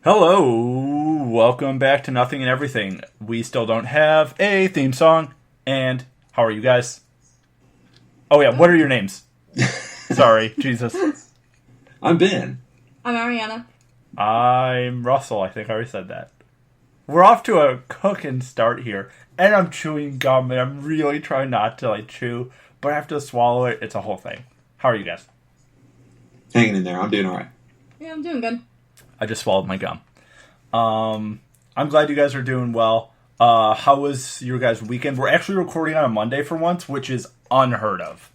Hello, welcome back to Nothing and Everything. We still don't have a theme song, and how are you guys? Oh yeah, what are your names? Sorry, Jesus. I'm Ben. I'm Arianna. I'm Russell, I think I already said that. We're off to a cooking start here, and I'm chewing gum, and I'm really trying not to chew, but I have to swallow it. It's a whole thing. How are you guys? Hanging in there. I'm doing all right. Yeah, I'm doing good. I just swallowed my gum. I'm glad you guys are doing well. How was your guys' weekend? We're actually recording on a Monday for once, which is unheard of.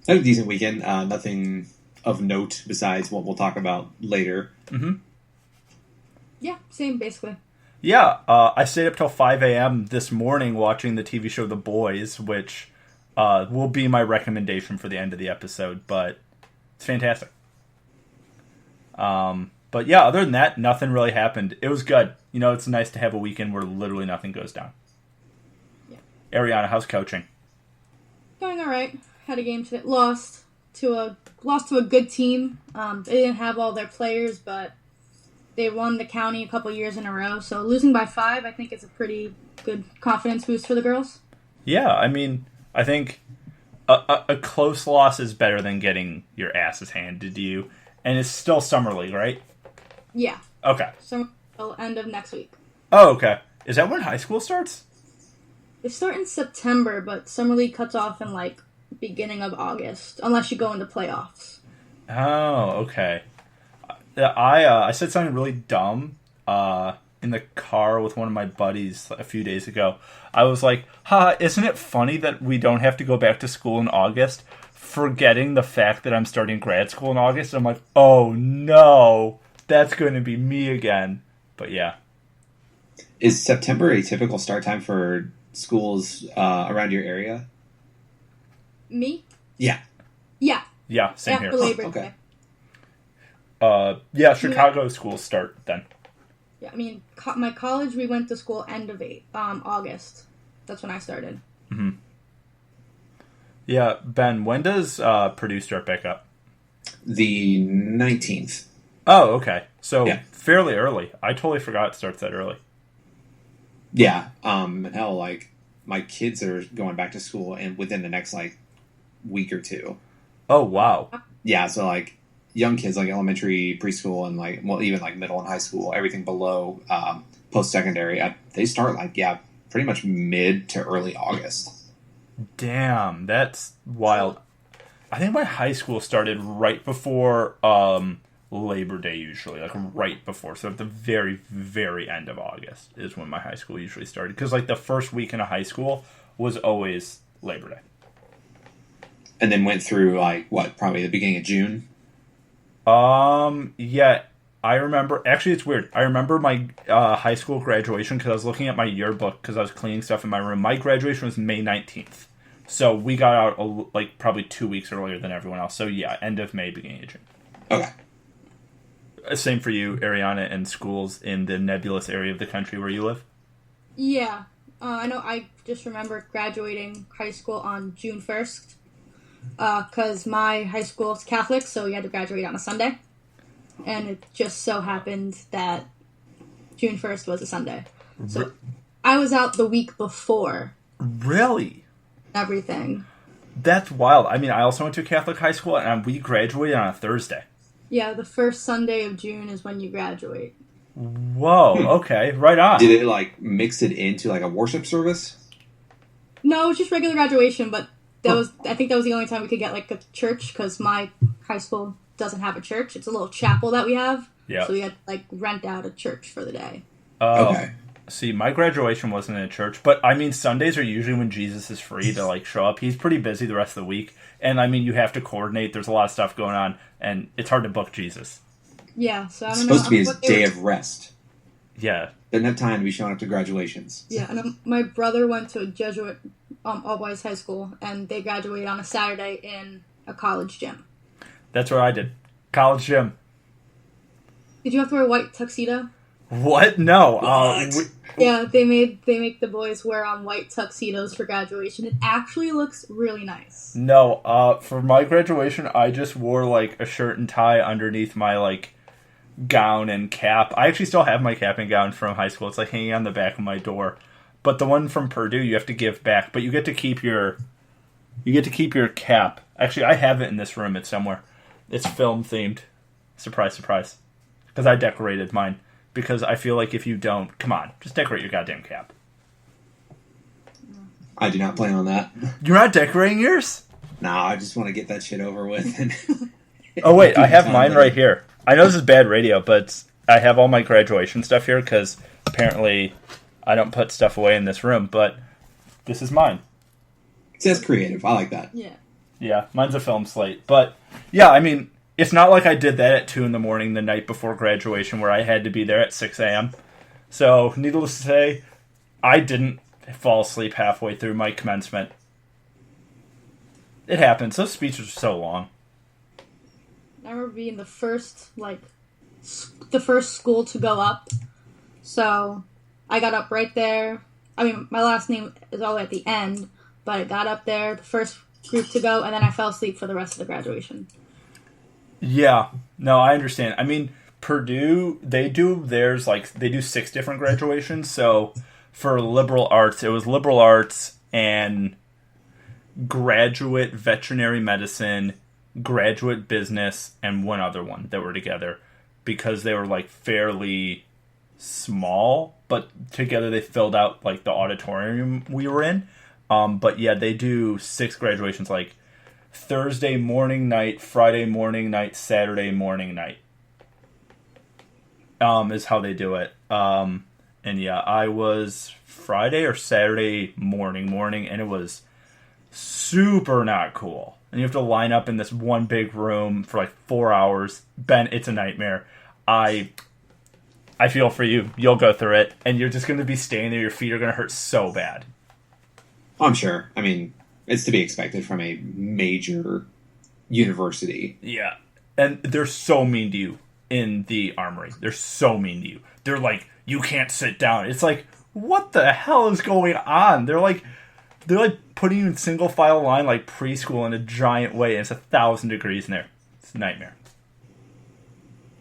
I had a decent weekend. Nothing of note besides what we'll talk about later. Mm-hmm. Yeah, same basically. Yeah, I stayed up till 5 a.m. this morning watching the TV show The Boys, which will be my recommendation for the end of the episode, but it's fantastic. But yeah, other than that, nothing really happened. It was good. You know, it's nice to have a weekend where literally nothing goes down. Yeah. Arianna, how's coaching? Going all right. Had a game today. Lost to a good team. They didn't have all their players, but they won the county a couple years in a row. So losing by 5, I think, is a pretty good confidence boost for the girls. Yeah, I mean, I think a close loss is better than getting your asses handed to you. And it's still Summer League, right? Yeah. Okay. So end of next week. Oh, okay. Is that when high school starts? They start in September, but Summer League cuts off in beginning of August, unless you go into playoffs. Oh, okay. I said something really dumb in the car with one of my buddies a few days ago. I was like, isn't it funny that we don't have to go back to school in August? Forgetting the fact that I'm starting grad school in August. I'm like, oh no, that's going to be me again. But yeah. Is September a typical start time for schools around your area? Me? Yeah. Yeah. Yeah, same After here. Labor Okay. Day. Yeah, Chicago schools start then. Yeah, I mean, my college, we went to school end of August. That's when I started. Mm-hmm. Yeah, Ben, when does Purdue start back up? The 19th. Oh, okay. So Yeah. fairly early. I totally forgot it starts that early. Yeah. Hell, my kids are going back to school and within the next, week or two. Oh, wow. Yeah, so, young kids, elementary, preschool, and, even, middle and high school, everything below post-secondary, they start, pretty much mid to early August. Damn, that's wild. I think my high school started right before Labor Day usually, right before. So at the very, very end of August is when my high school usually started. Because the first week in a high school was always Labor Day. And then went through, probably the beginning of June? Yeah, I remember. Actually, it's weird. I remember my high school graduation because I was looking at my yearbook because I was cleaning stuff in my room. My graduation was May 19th. So we got out probably 2 weeks earlier than everyone else. So yeah, end of May, beginning of June. Okay. Same for you, Arianna, and schools in the nebulous area of the country where you live? Yeah. I know I just remember graduating high school on June 1st. Because my high school is Catholic, so you had to graduate on a Sunday. And it just so happened that June 1st was a Sunday. So I was out the week before. Really? Everything. That's wild. I mean, I also went to a Catholic high school, and we graduated on a Thursday. Yeah, the first Sunday of June is when you graduate. Whoa, okay, right on. Did it, mix it into, a worship service? No, just regular graduation, but I think that was the only time we could get, a church, because my high school doesn't have a church. It's a little chapel that we have. Yeah. So we had to, rent out a church for the day. Oh. Okay. See, my graduation wasn't in a church, but I mean, Sundays are usually when Jesus is free to show up. He's pretty busy the rest of the week, and I mean, you have to coordinate. There's a lot of stuff going on, and it's hard to book Jesus. Yeah, so I It's don't know. supposed to be his day of rest. Yeah. Doesn't have time to be showing up to graduations. Yeah, and my brother went to a Jesuit all-boys high school, and they graduated on a Saturday in a college gym. That's what I did. College gym. Did you have to wear a white tuxedo? What? No. What? Yeah, they make the boys wear white tuxedos for graduation. It actually looks really nice. No, for my graduation, I just wore a shirt and tie underneath my gown and cap. I actually still have my cap and gown from high school. It's like hanging on the back of my door. But the one from Purdue you have to give back, but you get to keep your cap. Actually, I have it in this room. It's somewhere. It's film themed. Surprise, surprise. Because I decorated mine. Because I feel like if you don't, come on, just decorate your goddamn cap. I do not plan on that. You're not decorating yours? No, I just want to get that shit over with. And Oh wait, I have mine right here. I know this is bad radio, but I have all my graduation stuff here because apparently I don't put stuff away in this room, but this is mine. It says creative. I like that. Yeah. Yeah, mine's a film slate. But yeah, I mean, it's not like I did that at 2 a.m. the night before graduation where I had to be there at 6 a.m. So, needless to say, I didn't fall asleep halfway through my commencement. It happens. Those speeches are so long. I remember being the first school to go up. So I got up right there. I mean, my last name is all the way at the end, but I got up there, the first group to go, and then I fell asleep for the rest of the graduation. Yeah. No, I understand. I mean, Purdue, they do 6 different graduations. So for liberal arts, it was liberal arts and graduate veterinary medicine, graduate business, and one other one that were together because they were like fairly small, but together they filled out like the auditorium we were in. But yeah, they do 6 graduations, like Thursday morning, night, Friday morning, night, Saturday morning, night. Is how they do it. And yeah, I was Friday or Saturday morning, and it was super not cool. And you have to line up in this one big room for like 4 hours. Ben, it's a nightmare. I feel for you. You'll go through it, and you're just going to be staying there. Your feet are going to hurt so bad. I'm sure. I mean, it's to be expected from a major university. Yeah. And they're so mean to you in the armory. They're so mean to you. They're like, you can't sit down. It's like, what the hell is going on? They're like putting you in single file line like preschool in a giant way, and it's 1,000 degrees in there. It's a nightmare.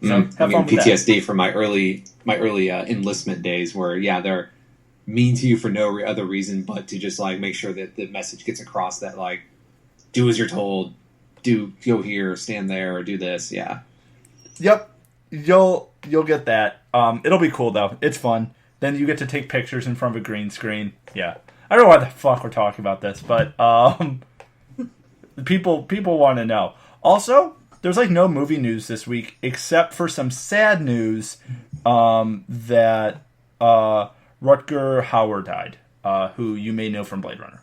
So have fun with PTSD that. from my early enlistment days, where they're mean to you for no other reason but to just like make sure that the message gets across that like do as you're told, go here, stand there, or do this. Yeah. Yep. You'll get that. It'll be cool though. It's fun. Then you get to take pictures in front of a green screen. Yeah. I don't know why the fuck we're talking about this, but people want to know. Also, there's like no movie news this week except for some sad news that Rutger Hauer died, who you may know from Blade Runner.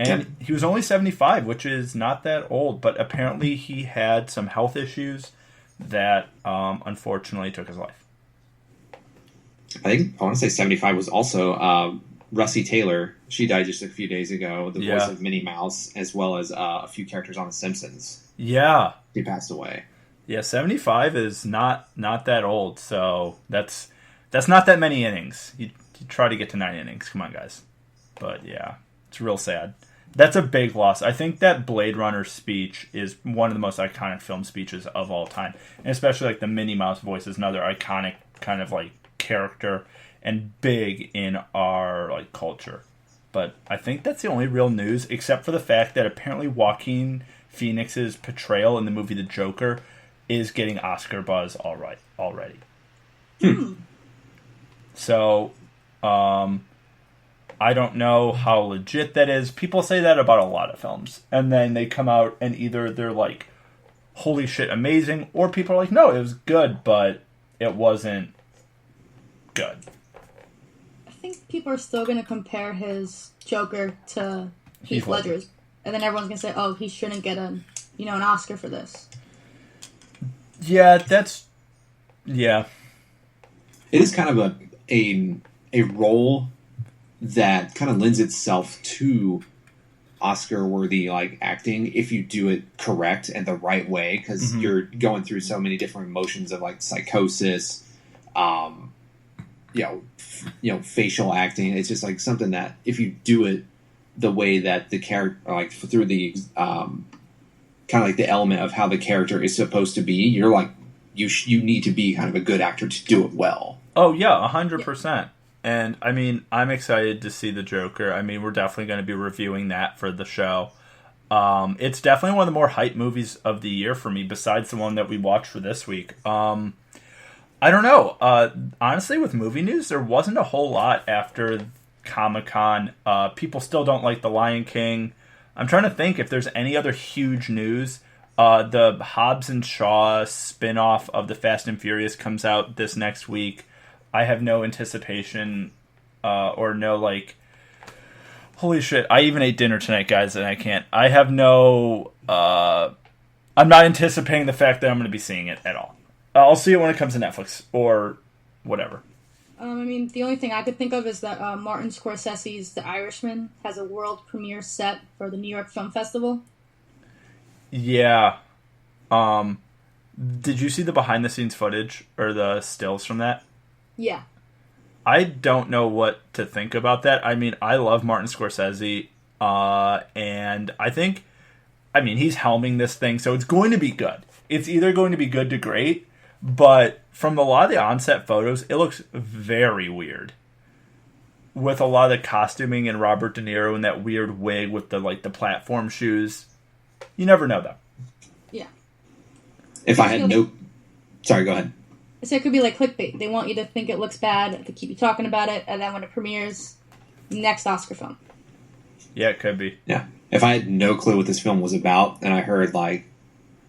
And he was only 75, which is not that old, but apparently he had some health issues that unfortunately took his life. I want to say 75 was also Russie Taylor. She died just a few days ago. The voice of Minnie Mouse, as well as a few characters on The Simpsons. Yeah. She passed away. Yeah, 75 is not that old, so that's not that many innings. You try to get to 9 innings. Come on, guys. But yeah, it's real sad. That's a big loss. I think that Blade Runner speech is one of the most iconic film speeches of all time. And especially like the Minnie Mouse voice is another iconic kind of like character and big in our like culture. But I think that's the only real news, except for the fact that apparently Joaquin Phoenix's portrayal in the movie The Joker is getting Oscar buzz already. So, I don't know how legit that is. People say that about a lot of films. And then they come out and either they're like, holy shit, amazing, or people are like, no, it was good, but it wasn't good. I think people are still going to compare his Joker to Heath Ledger's. And then everyone's going to say, oh, he shouldn't get an Oscar for this. Yeah, yeah. It is kind of a role that kind of lends itself to Oscar-worthy like acting if you do it correct and the right way, because you're going through so many different emotions of like psychosis, facial acting. It's just like something that if you do it the way that the character, like through the kind of like the element of how the character is supposed to be, you're like you need to be kind of a good actor to do it well. Oh yeah, 100%. And I mean, I'm excited to see the Joker. I mean, we're definitely going to be reviewing that for the show. It's definitely one of the more hype movies of the year for me, besides the one that we watched for this week. I don't know. Honestly, with movie news, there wasn't a whole lot after Comic-Con. People still don't like The Lion King. I'm trying to think if there's any other huge news. The Hobbs and Shaw spin-off of the Fast and Furious comes out this next week. I have no anticipation or no, like... Holy shit, I even ate dinner tonight, guys, and I can't... I have no... I'm not anticipating the fact that I'm going to be seeing it at all. I'll see it when it comes to Netflix or whatever. I mean, the only thing I could think of is that Martin Scorsese's The Irishman has a world premiere set for the New York Film Festival. Yeah. Did you see the behind-the-scenes footage or the stills from that? Yeah. I don't know what to think about that. I mean, I love Martin Scorsese, and I think, I mean, he's helming this thing, so it's going to be good. It's either going to be good to great, but from a lot of the on-set photos, it looks very weird. With a lot of the costuming and Robert De Niro in that weird wig with the platform shoes. You never know, though. Yeah. If I had no... Sorry, go ahead. So it could be like clickbait. They want you to think it looks bad, to keep you talking about it, and then when it premieres, next Oscar film. Yeah, it could be. Yeah. If I had no clue what this film was about, and I heard, like,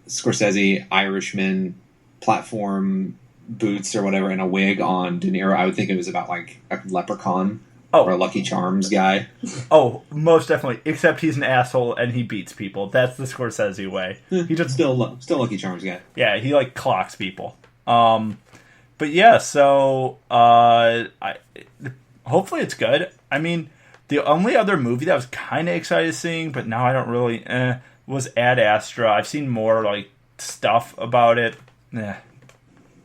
Scorsese, Irishman, platform boots or whatever, and a wig on De Niro, I would think it was about, like, a leprechaun or a Lucky Charms guy. Oh, most definitely. Except he's an asshole and he beats people. That's the Scorsese way. He just Still Lucky Charms guy. Yeah, he, like, clocks people. But yeah, so hopefully it's good. I mean, the only other movie that I was kind of excited seeing, but now I don't really, was Ad Astra. I've seen more like stuff about it. It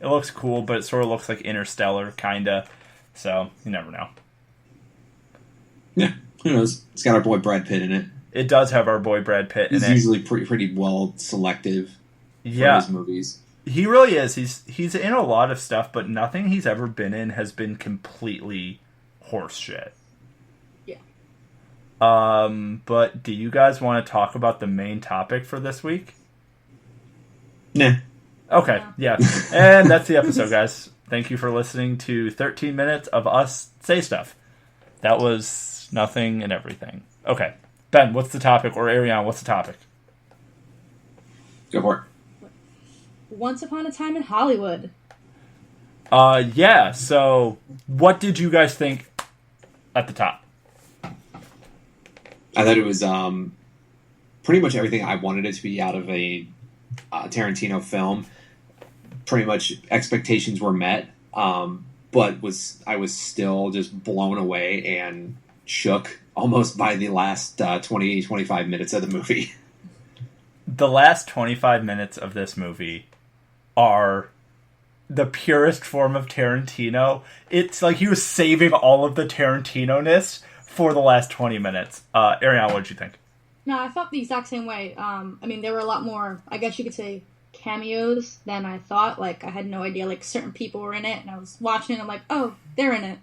looks cool, but it sort of looks like Interstellar, kind of. So you never know. Yeah, who knows? It's got our boy Brad Pitt in it. It does have our boy Brad Pitt in it. He's usually pretty well selective for his movies. He really is. He's in a lot of stuff, but nothing he's ever been in has been completely horse shit. Yeah. But do you guys want to talk about the main topic for this week? Nah. Okay, yeah. And that's the episode, guys. Thank you for listening to 13 minutes of us say stuff. That was nothing and everything. Okay. Ben, what's the topic? Or Arianna, what's the topic? Go for it. Once Upon a Time in Hollywood. Yeah, so what did you guys think at the top? I thought it was pretty much everything I wanted it to be out of a Tarantino film. Pretty much expectations were met, but I was still just blown away and shook almost by the last 25 minutes of the movie. The last 25 minutes of this movie are the purest form of Tarantino. It's like he was saving all of the Tarantino-ness for the last 20 minutes. Arianna, what did you think? No, I felt the exact same way. I mean, there were a lot more, I guess you could say, cameos than I thought. Like, I had no idea, like, certain people were in it, and I was watching it, and I'm like, oh, they're in it.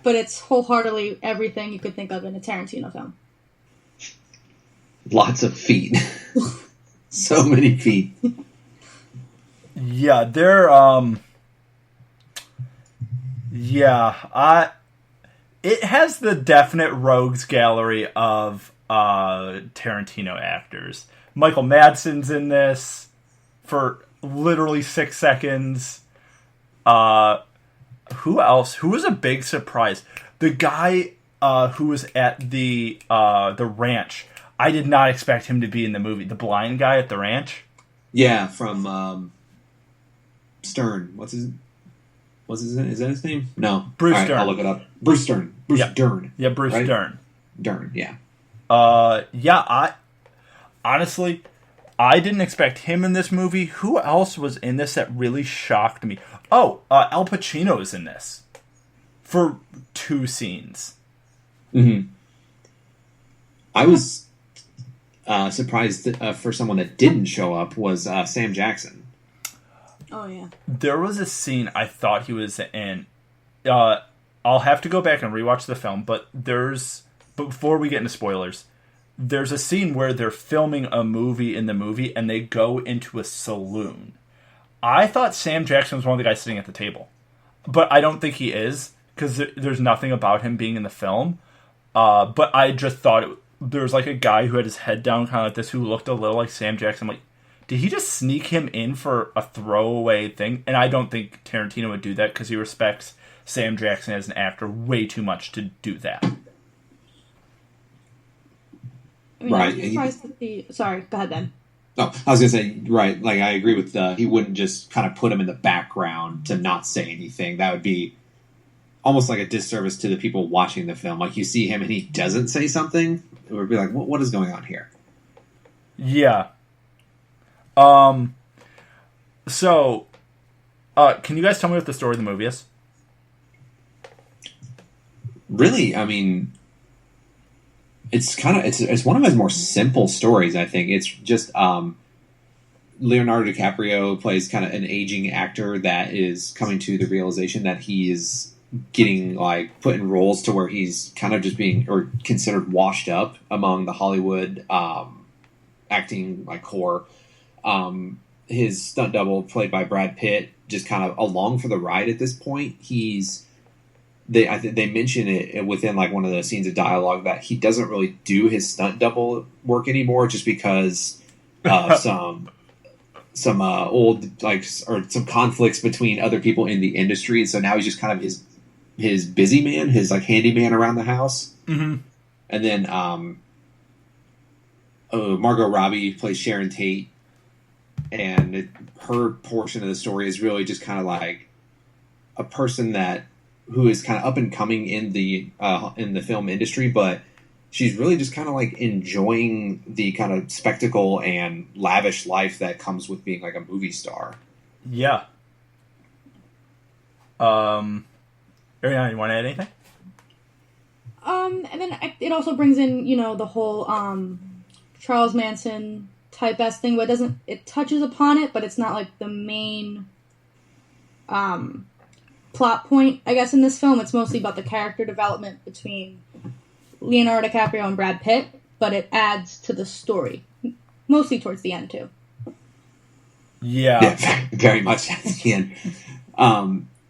But it's wholeheartedly everything you could think of in a Tarantino film. Lots of feet. So many feet. Yeah, they're, it has the definite rogues gallery of Tarantino actors. Michael Madsen's in this for literally 6 seconds. Who else? Who was a big surprise? The guy who was at the ranch. I did not expect him to be in the movie. The blind guy at the ranch. Yeah, from Stern. Is that his name? No. Bruce All right, Dern. I'll look it up. Bruce Dern. Dern. Yeah, Bruce right? Dern. Dern, yeah. I honestly, I didn't expect him in this movie. Who else was in this that really shocked me? Oh, Al Pacino is in this for 2 scenes. Mm-hmm. I was surprised that, for someone that didn't show up was Sam Jackson. Oh yeah. There was a scene I thought he was in. I'll have to go back and rewatch the film, but before we get into spoilers, there's a scene where they're filming a movie in the movie and they go into a saloon. I thought Sam Jackson was one of the guys sitting at the table, but I don't think he is because there's nothing about him being in the film. But I just thought there was like a guy who had his head down kind of like this who looked a little like Sam Jackson. I'm like, did he just sneak him in for a throwaway thing? And I don't think Tarantino would do that because he respects Sam Jackson as an actor way too much to do that. I mean, Right. I'm surprised that sorry, go ahead then. No, I was gonna say, right. Like, I agree with he wouldn't just kind of put him in the background to not say anything. That would be almost like a disservice to the people watching the film. Like, you see him and he doesn't say something, it would be like, what is going on here? Yeah. So, can you guys tell me what the story of the movie is? Really, I mean, it's kind of it's one of his more simple stories. I think it's just Leonardo DiCaprio plays kind of an aging actor that is coming to the realization that he is getting like put in roles to where he's kind of just being or considered washed up among the Hollywood acting like core. His stunt double, played by Brad Pitt, just kind of along for the ride at this point. They mention it within like one of the scenes of dialogue that he doesn't really do his stunt double work anymore, just because some old like or some conflicts between other people in the industry, and so now he's just kind of his busy man, his like handyman around the house. Mm-hmm. And then Margot Robbie plays Sharon Tate, and her portion of the story is really just kind of like a person who is kind of up and coming in the film industry, but she's really just kind of like enjoying the kind of spectacle and lavish life that comes with being like a movie star. Yeah. Arianna, you want to add anything? And then it also brings in, the whole Charles Manson type S thing, but it touches upon it, but it's not like the main plot point, I guess, in this film. It's mostly about the character development between Leonardo DiCaprio and Brad Pitt, but it adds to the story, mostly towards the end, too. Yeah, very much at the end.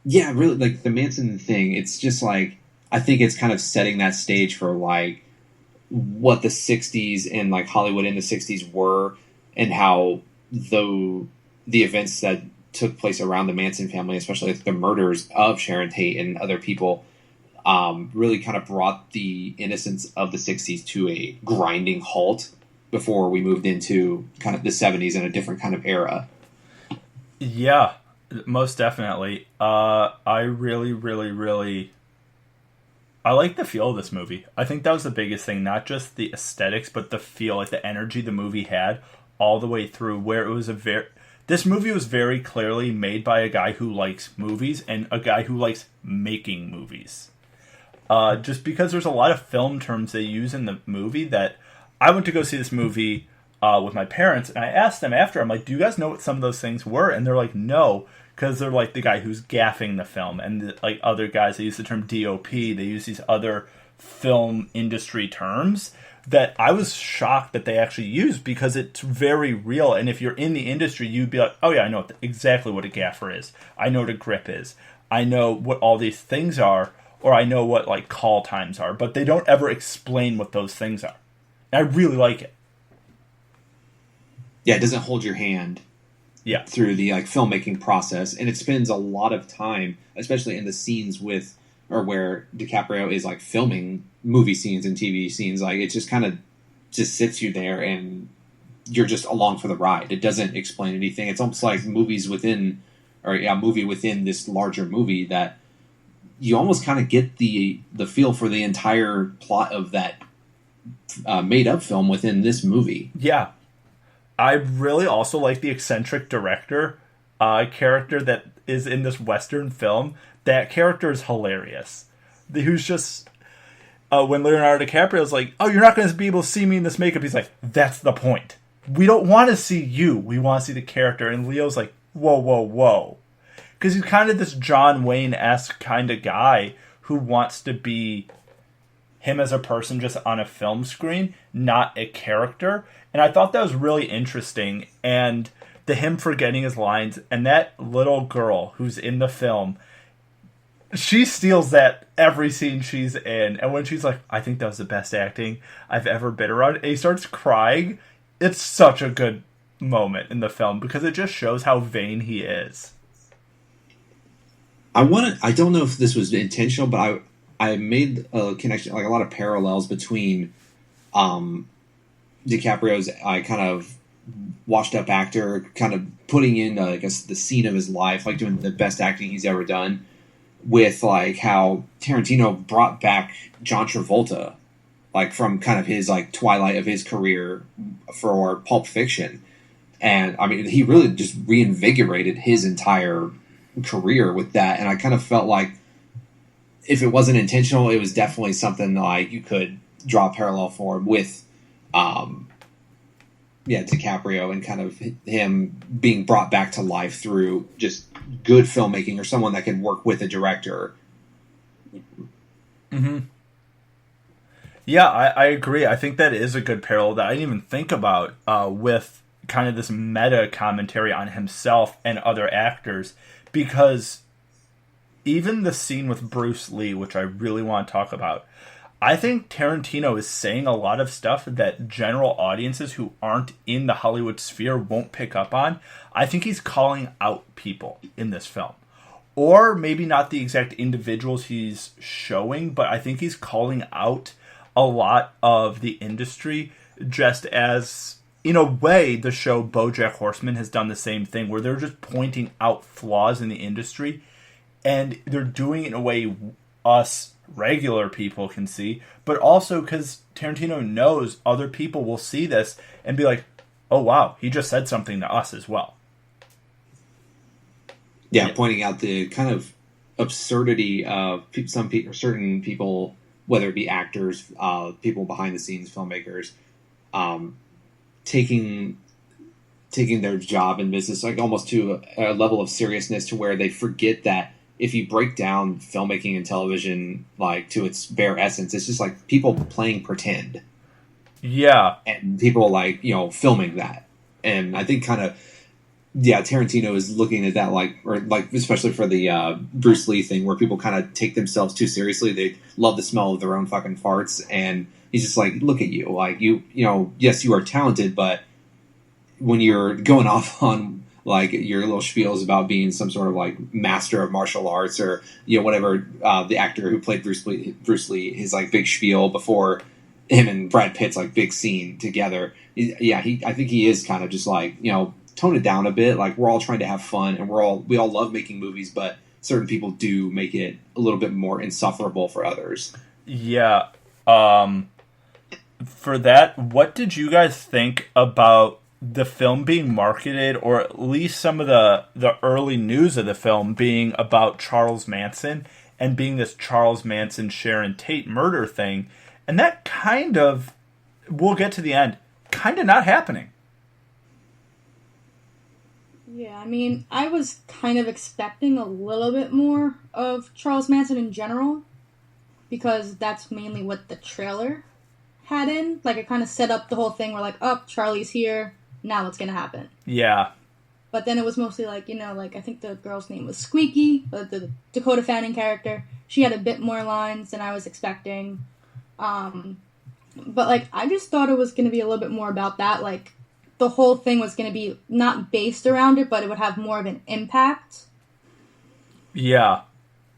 Yeah, really, like the Manson thing, it's just like, I think it's kind of setting that stage for like what the 60s and like Hollywood in the 60s were, and how the events that took place around the Manson family, especially like the murders of Sharon Tate and other people, really kind of brought the innocence of the 60s to a grinding halt before we moved into kind of the 70s and a different kind of era. Yeah, most definitely. I really, really, really... I like the feel of this movie. I think that was the biggest thing, not just the aesthetics, but the feel, like the energy the movie had all the way through, where it was this movie was very clearly made by a guy who likes movies and a guy who likes making movies. Just because there's a lot of film terms they use in the movie that I went to go see this movie with my parents, and I asked them after, I'm like, do you guys know what some of those things were? And they're like, no, because they're like the guy who's gaffing the film, and like other guys, they use the term DOP, they use these other film industry terms that I was shocked that they actually used, because it's very real. And if you're in the industry, you'd be like, oh yeah, I know exactly what a gaffer is. I know what a grip is. I know what all these things are, or I know what like call times are, but they don't ever explain what those things are. And I really like it. Yeah, it doesn't hold your hand. Yeah. Through the like filmmaking process, and it spends a lot of time, especially in the scenes where DiCaprio is like filming movie scenes and TV scenes. Like, it just kind of just sits you there, and you're just along for the ride. It doesn't explain anything. It's almost like movie within this larger movie, that you almost kind of get the feel for the entire plot of that made up film within this movie. Yeah. I really also like the eccentric director character that is in this Western film. That character is hilarious. Who's just... when Leonardo DiCaprio is like, oh, you're not going to be able to see me in this makeup, he's like, that's the point. We don't want to see you. We want to see the character. And Leo's like, whoa, whoa, whoa. Because he's kind of this John Wayne-esque kind of guy who wants to be him as a person just on a film screen, not a character. And I thought that was really interesting. And him forgetting his lines, and that little girl who's in the film, she steals that every scene she's in. And when she's like, I think that was the best acting I've ever been around, and he starts crying, it's such a good moment in the film because it just shows how vain he is. I don't know if this was intentional, but I made a connection, like a lot of parallels between DiCaprio's kind of washed up actor, kind of putting in, I guess, the scene of his life, like doing the best acting he's ever done, with like how Tarantino brought back John Travolta, like from kind of his like twilight of his career for Pulp Fiction. And I mean, he really just reinvigorated his entire career with that. And I kind of felt like if it wasn't intentional, it was definitely something like you could draw a parallel for with, DiCaprio and kind of him being brought back to life through just good filmmaking or someone that can work with a director. Mm-hmm. Yeah, I agree. I think that is a good parallel that I didn't even think about with kind of this meta commentary on himself and other actors, because even the scene with Bruce Lee, which I really want to talk about, I think Tarantino is saying a lot of stuff that general audiences who aren't in the Hollywood sphere won't pick up on. I think he's calling out people in this film. Or maybe not the exact individuals he's showing, but I think he's calling out a lot of the industry, just as, in a way, the show BoJack Horseman has done the same thing, where they're just pointing out flaws in the industry, and they're doing it in a way us regular people can see, but also because Tarantino knows other people will see this and be like, oh wow, he just said something to us as well. Yeah, pointing out the kind of absurdity of certain people, whether it be actors, people behind the scenes, filmmakers, taking their job in business like almost to a level of seriousness to where they forget that if you break down filmmaking and television like to its bare essence, it's just like people playing pretend. Yeah. And people like, filming that. And I think kind of, Tarantino is looking at that especially for the Bruce Lee thing where people kind of take themselves too seriously. They love the smell of their own fucking farts. And he's just like, look at you. Like yes, you are talented, but when you're going off on like your little spiels about being some sort of like master of martial arts or whatever, the actor who played Bruce Lee, his like big spiel before him and Brad Pitt's like big scene together. I think he is kind of just like tone it down a bit. Like we're all trying to have fun and we all love making movies, but certain people do make it a little bit more insufferable for others. Yeah. For that, what did you guys think about the film being marketed, or at least some of the early news of the film being about Charles Manson and being this Charles Manson Sharon Tate murder thing, and that kind of, we'll get to the end, kind of not happening. Yeah, I mean, I was kind of expecting a little bit more of Charles Manson in general, because that's mainly what the trailer had in. Like, it kind of set up the whole thing where, like, oh, Charlie's here, now what's gonna happen? Yeah. But then it was mostly like, I think the girl's name was Squeaky, the Dakota Fanning character. She had a bit more lines than I was expecting. But, like, I just thought it was gonna be a little bit more about that. Like, the whole thing was gonna be not based around it, but it would have more of an impact. Yeah.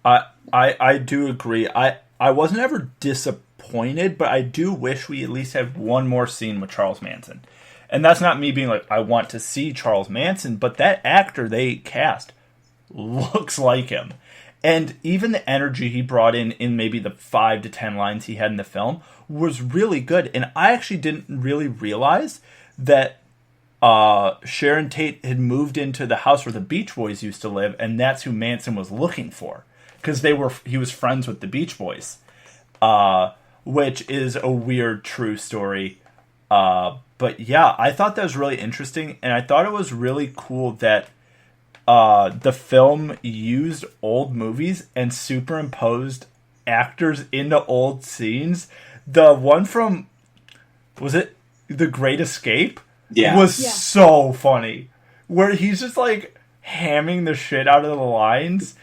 I do agree. I wasn't ever disappointed, but I do wish we at least had one more scene with Charles Manson. And that's not me being like, I want to see Charles Manson, but that actor they cast looks like him. And even the energy he brought in maybe the 5 to 10 lines he had in the film was really good. And I actually didn't really realize that Sharon Tate had moved into the house where the Beach Boys used to live, and that's who Manson was looking for. Because he was friends with the Beach Boys. Which is a weird true story. But yeah, I thought that was really interesting, and I thought it was really cool that the film used old movies and superimposed actors into old scenes. The one from, was it The Great Escape? Yeah. Was so funny. Where he's just like hamming the shit out of the lines.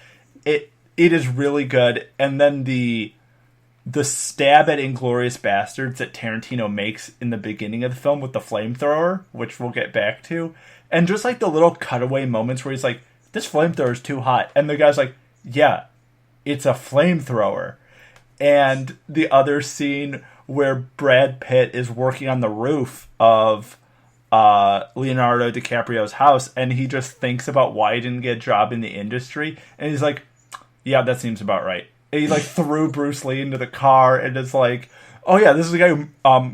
It is really good. And then the stab at Inglourious Bastards that Tarantino makes in the beginning of the film with the flamethrower, which we'll get back to. And just like the little cutaway moments where he's like, this flamethrower is too hot. And the guy's like, yeah, it's a flamethrower. And the other scene where Brad Pitt is working on the roof of Leonardo DiCaprio's house, and he just thinks about why he didn't get a job in the industry. And he's like, yeah, that seems about right. And he like threw Bruce Lee into the car, and it's like, oh yeah, this is the guy who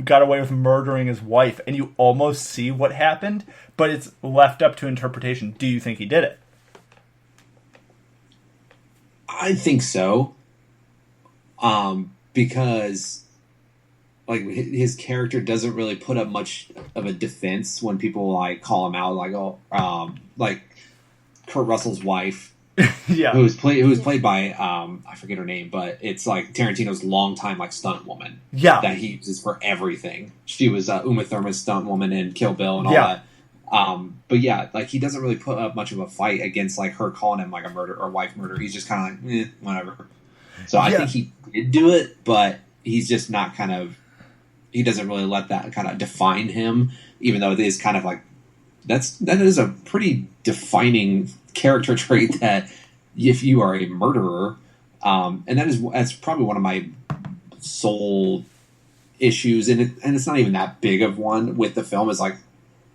got away with murdering his wife. And you almost see what happened, but it's left up to interpretation. Do you think he did it? I think so. Because like his character doesn't really put up much of a defense when people like call him out, like like Kurt Russell's wife, Yeah, who was played by I forget her name, but it's like Tarantino's longtime like stunt woman. Yeah, that he uses for everything. She was Uma Thurman's stunt woman in Kill Bill and all Yeah. that. But yeah, like he doesn't really put up much of a fight against like her calling him like a murder or wife murder. He's just kind of like whatever. So I think he did do it, but he's just not he doesn't really let that kind of define him, even though it is kind of like that is a pretty defining character trait that if you are a murderer, and that's probably one of my sole issues, and it's not even that big of one with the film, is like,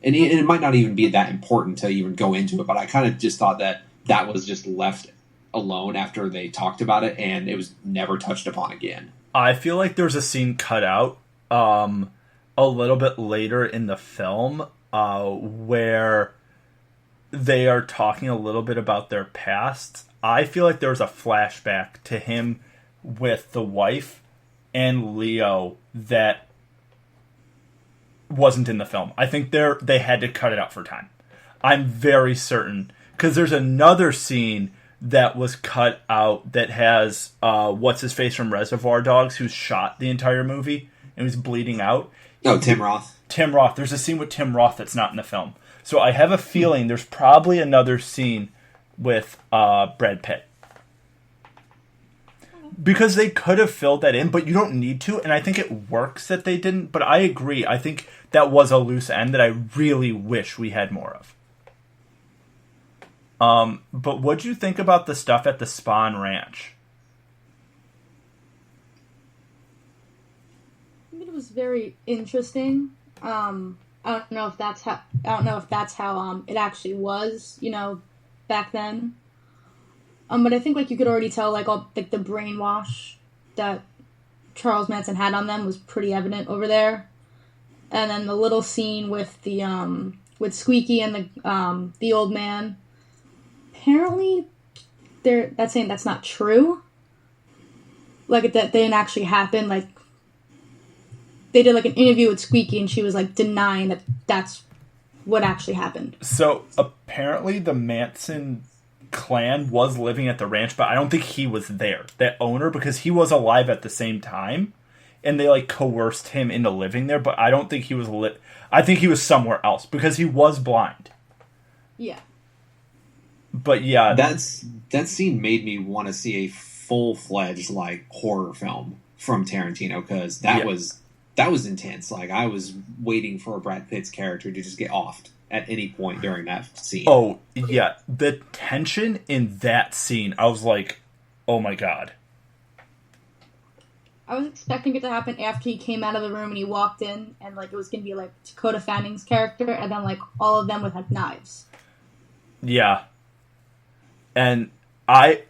and it might not even be that important to even go into it, but I kind of just thought that was just left alone after they talked about it, and it was never touched upon again. I feel like there's a scene cut out a little bit later in the film where they are talking a little bit about their past. I feel like there's a flashback to him with the wife and Leo that wasn't in the film. I think they had to cut it out for time. I'm very certain, because there's another scene that was cut out that has what's his face from Reservoir Dogs, who's shot the entire movie and was bleeding out. Oh, Tim Roth. Tim Roth. There's a scene with Tim Roth that's not in the film. So I have a feeling there's probably another scene with Brad Pitt. Because they could have filled that in, but you don't need to, and I think it works that they didn't, but I agree. I think that was a loose end that I really wish we had more of. But what'd you think about the stuff at the Spawn Ranch? I think it was very interesting. I don't know if that's how it actually was, back then. But I think like you could already tell like all like the brainwash that Charles Manson had on them was pretty evident over there. And then the little scene with the with Squeaky and the old man. Apparently, that's saying that's not true. Like that didn't actually happen. Like they did like an interview with Squeaky, and she was like denying that that's what actually happened. So apparently, the Manson clan was living at the ranch, but I don't think he was there. That owner, because he was alive at the same time, and they like coerced him into living there. But I don't think he was I think he was somewhere else because he was blind. Yeah. But yeah, that scene made me want to see a full-fledged like horror film from Tarantino, because that was intense. Like I was waiting for Brad Pitt's character to just get offed at any point during that scene. Oh yeah, the tension in that scene, I was like, oh my god. I was expecting it to happen after he came out of the room and he walked in, and like it was gonna be like Dakota Fanning's character, and then like all of them would have knives. Yeah. And I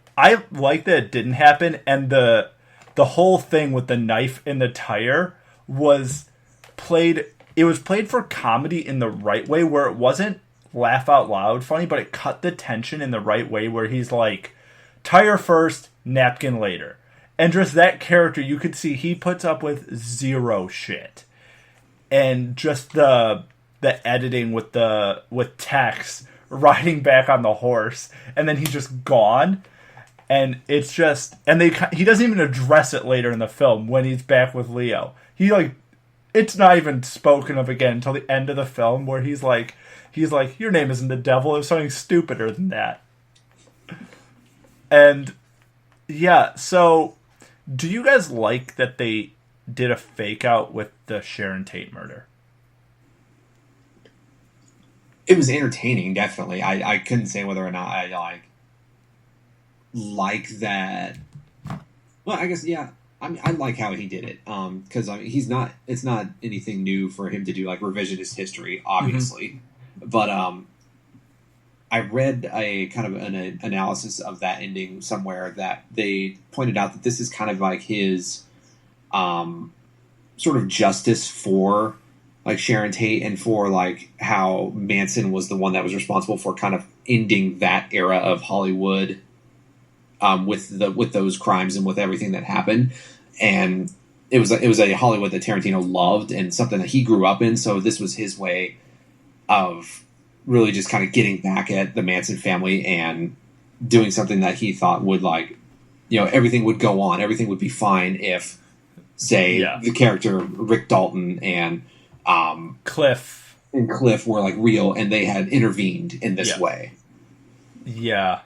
like that it didn't happen, and the whole thing with the knife in the tire was played. It was played for comedy in the right way, where it wasn't laugh out loud funny, but it cut the tension in the right way, where he's like, tire first, napkin later. And just that character, you could see he puts up with zero shit. And just the editing with Tex riding back on the horse, and then he's just gone. And it's just, and he doesn't even address it later in the film when he's back with Leo. It's not even spoken of again until the end of the film, where he's like, your name isn't the devil. It was something stupider than that. And yeah, so do you guys like that they did a fake out with the Sharon Tate murder? It was entertaining, definitely. I couldn't say whether or not I like that. Well, I guess, yeah. I mean, I like how he did it, because it's not anything new for him to do like revisionist history, obviously. Mm-hmm. But I read a kind of an analysis of that ending somewhere that they pointed out that this is kind of like his sort of justice for like Sharon Tate and for like how Manson was the one that was responsible for kind of ending that era of Hollywood with those crimes and with everything that happened. And it was a Hollywood that Tarantino loved and something that he grew up in. So this was his way of really just kind of getting back at the Manson family and doing something that he thought would, like, you know, everything would go on. Everything would be fine if, say, the character Rick Dalton and Cliff were like real and they had intervened in this way. Yeah.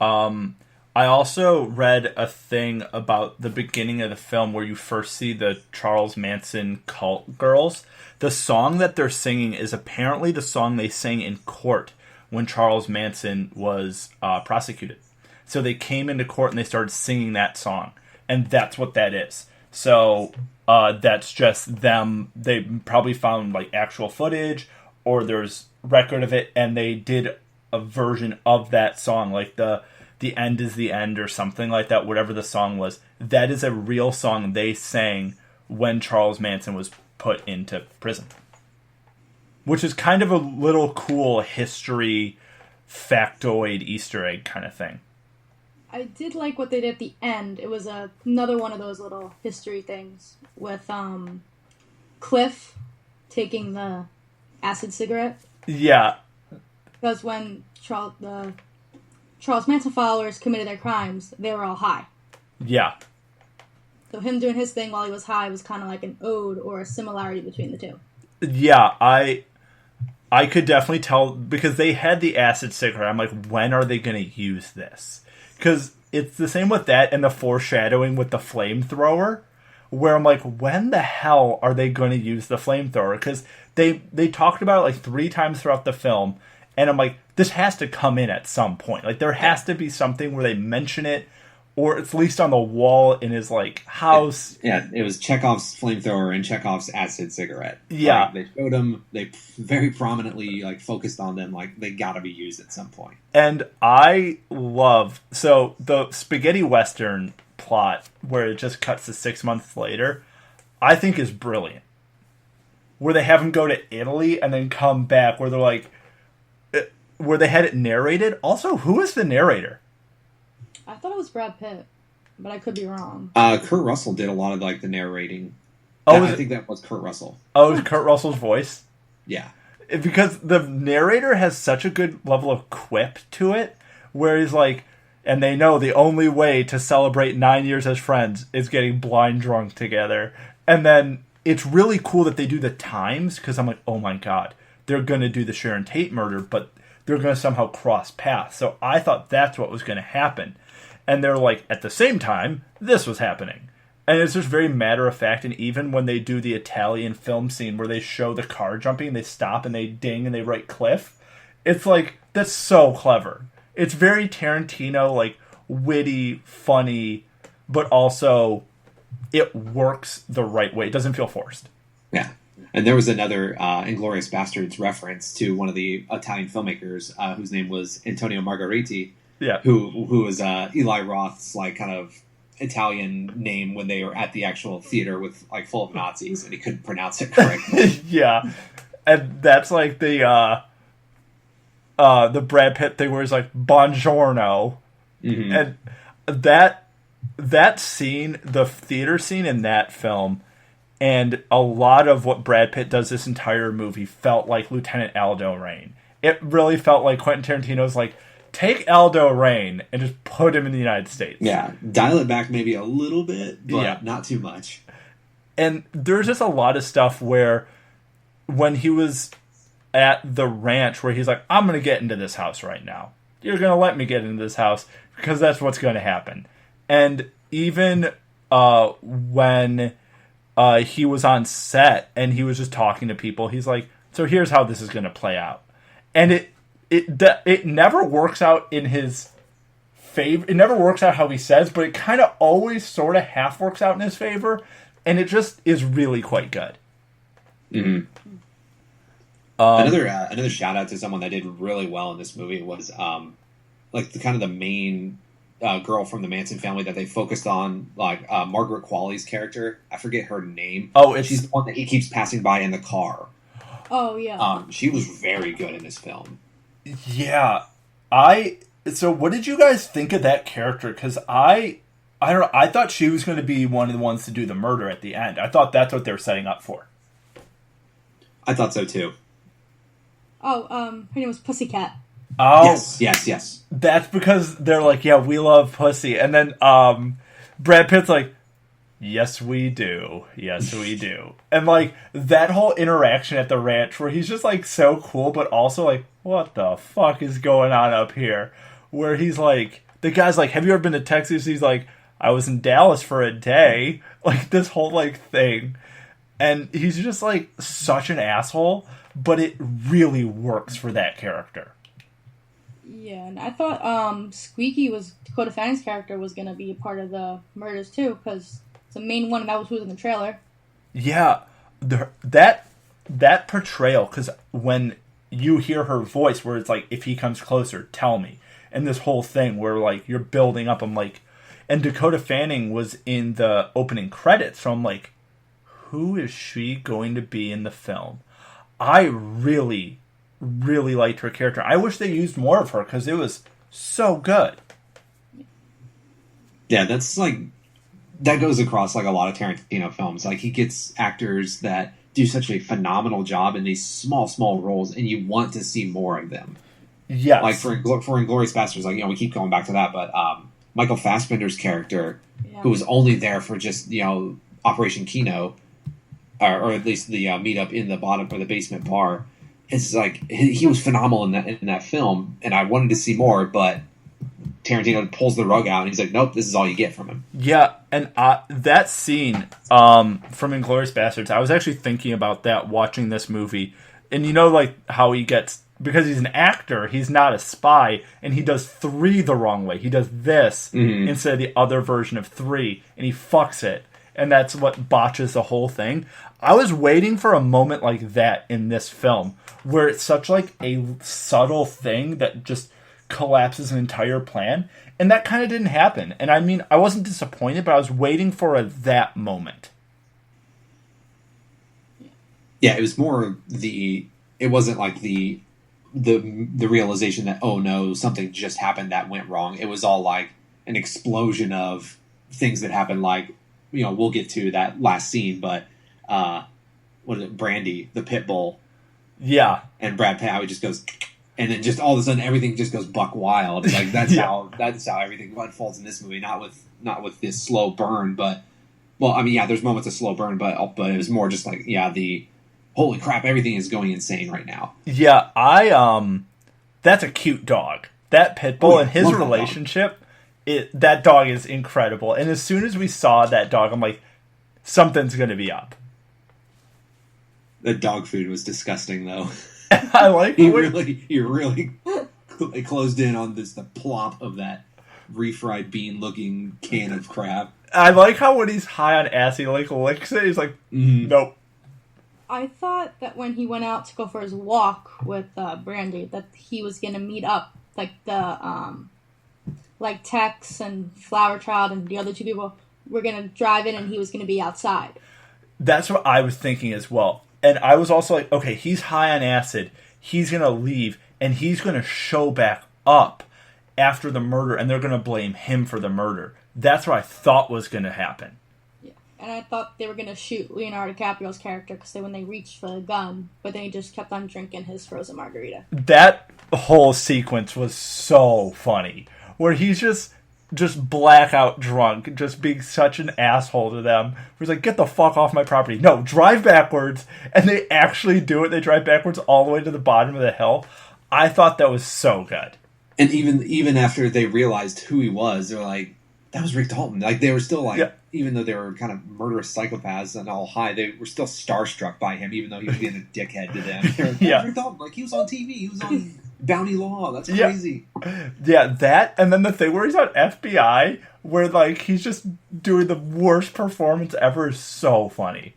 I also read a thing about the beginning of the film where you first see the Charles Manson cult girls. The song that they're singing is apparently the song they sang in court when Charles Manson was prosecuted. So they came into court and they started singing that song. And that's what that is. So that's just them. They probably found like actual footage or there's record of it. And they did a version of that song, like the end is the end or something like that, whatever the song was. That is a real song they sang when Charles Manson was put into prison. Which is kind of a little cool history factoid Easter egg kind of thing. I did like what they did at the end. It was another one of those little history things with Cliff taking the acid cigarette. Yeah. Because when Charles Manson followers committed their crimes, they were all high. Yeah. So him doing his thing while he was high was kind of like an ode or a similarity between the two. Yeah, I could definitely tell, because they had the acid cigarette. I'm like, when are they going to use this? Because it's the same with that and the foreshadowing with the flamethrower, where I'm like, when the hell are they going to use the flamethrower? Because they talked about it like 3 times throughout the film, and I'm like, this has to come in at some point. Like, there has to be something where they mention it, or it's at least on the wall in his, like, house. It was Chekhov's flamethrower and Chekhov's acid cigarette. Yeah. Like, they showed them, they very prominently, like, focused on them, like, they gotta be used at some point. And I love, so the spaghetti western plot, where it just cuts to 6 months later, I think is brilliant. Where they have him go to Italy and then come back, where they're like, where they had it narrated. Also, who is the narrator? I thought it was Brad Pitt, but I could be wrong. Kurt Russell did a lot of like the narrating. I think that was Kurt Russell. Oh, it was Kurt Russell's voice? Yeah. Because the narrator has such a good level of quip to it, where he's like, and they know the only way to celebrate 9 years as friends is getting blind drunk together. And then it's really cool that they do the times, because I'm like, oh my god, they're going to do the Sharon Tate murder, but they're going to somehow cross paths. So I thought that's what was going to happen. And they're like, at the same time, this was happening. And it's just very matter of fact. And even when they do the Italian film scene where they show the car jumping, they stop and they ding and they write Cliff, it's like, that's so clever. It's very Tarantino, like, witty, funny, but also it works the right way. It doesn't feel forced. Yeah. And there was another Inglourious Bastards reference to one of the Italian filmmakers whose name was Antonio Margheriti. Yeah. Who was Eli Roth's like kind of Italian name when they were at the actual theater with like full of Nazis and he couldn't pronounce it correctly. Yeah. And that's like the Brad Pitt thing where he's like buongiorno. Mm-hmm. And that scene, the theater scene in that film, and a lot of what Brad Pitt does this entire movie felt like Lieutenant Aldo Rain. it really felt like Quentin Tarantino's like, take Aldo Rain and just put him in the United States. Yeah, dial it back maybe a little bit, but Yeah. not too much. And there's just a lot of stuff where when he was at the ranch where he's like, I'm going to get into this house right now. You're going to let me get into this house because that's what's going to happen. And even when he was on set and he was just talking to people, he's like, so here's how this is going to play out. And it never works out in his favor. It never works out how he says, but it kind of always sort of half works out in his favor. And it just is really quite good. Mm-hmm. Another shout out to someone that did really well in this movie was like the main girl from the Manson family that they focused on, like Margaret Qualley's character. I forget her name. Oh, she's the one that he keeps passing by in the car. Oh yeah. She was very good in this film. Yeah, so what did you guys think of that character? Because I don't know, I thought she was going to be one of the ones to do the murder at the end. I thought that's what they were setting up for. I thought so too. Oh, her name was Pussycat. Oh, yes. That's because they're like, yeah, we love pussy, and then Brad Pitt's like, yes, we do. Yes, we do. And, like, that whole interaction at the ranch where he's just, like, so cool, but also, like, what the fuck is going on up here? Where he's, like, the guy's like, have you ever been to Texas? He's like, I was in Dallas for a day. Like, this whole, like, thing. And he's just, like, such an asshole, but it really works for that character. Yeah, and I thought Squeaky Dakota Fanning's character was going to be a part of the murders, too, because the main one, that was who was in the trailer. Yeah, that portrayal, because when you hear her voice where it's like, if he comes closer, tell me. And this whole thing where, like, you're building up, I'm like, and Dakota Fanning was in the opening credits, so I'm like, who is she going to be in the film? I really, really liked her character. I wish they used more of her, because it was so good. Yeah, that's like... that goes across like a lot of Tarantino films. Like he gets actors that do such a phenomenal job in these small roles, and you want to see more of them. Yes. Like for Inglourious Basterds, like we keep going back to that, but Michael Fassbender's character, who was only there for just Operation Kino, or at least the meetup in the bottom or the basement bar, it's like he was phenomenal in that film, and I wanted to see more, but Tarantino pulls the rug out and he's like, nope, this is all you get from him. Yeah, and that scene from Inglourious Basterds, I was actually thinking about that watching this movie. And like how he gets, because he's an actor, he's not a spy, and he does 3 the wrong way. He does this instead of the other version of 3, and he fucks it. And that's what botches the whole thing. I was waiting for a moment like that in this film, where it's such like a subtle thing that just collapses an entire plan, and that kind of didn't happen. And I mean, I wasn't disappointed, but I was waiting for that moment. Yeah, it was more it wasn't like the realization that, oh no, something just happened that went wrong. It was all like an explosion of things that happened, like we'll get to that last scene, but what is it, Brandy the pit bull, and Brad Pitt, how he just goes, and then just all of a sudden everything just goes buck wild. Like that's how everything unfolds in this movie. Not with this slow burn, but there's moments of slow burn, but it was more just like the holy crap, everything is going insane right now. Yeah, that's a cute dog. That pit bull and his relationship, that dog is incredible. And as soon as we saw that dog, I'm like, something's going to be up. The dog food was disgusting, though. I like he really closed in on the plop of that refried bean looking can of crab. I like how when he's high on acid, he licks it. He's like, nope. I thought that when he went out to go for his walk with Brandy, that he was gonna meet up like the Tex and Flower Child and the other 2 people were gonna drive in, and he was gonna be outside. That's what I was thinking as well. And I was also like, okay, he's high on acid. He's going to leave, and he's going to show back up after the murder, and they're going to blame him for the murder. That's what I thought was going to happen. Yeah. and I thought they were gonna shoot Leonardo DiCaprio's character because when they reached for the gun, but then he just kept on drinking his frozen margarita. That whole sequence was so funny, where he's just blackout drunk, just being such an asshole to them. He's like, "Get the fuck off my property!" No, drive backwards, and they actually do it. They drive backwards all the way to the bottom of the hill. I thought that was so good. And even after they realized who he was, they're like, "That was Rick Dalton." Like they were still like, even though they were kind of murderous psychopaths and all high, they were still starstruck by him, even though he was being a dickhead to them. They were like, Rick Dalton, like he was on TV, he was on Bounty Law. That's crazy. Yeah, that, and then the thing where he's on FBI, where like he's just doing the worst performance ever, is so funny.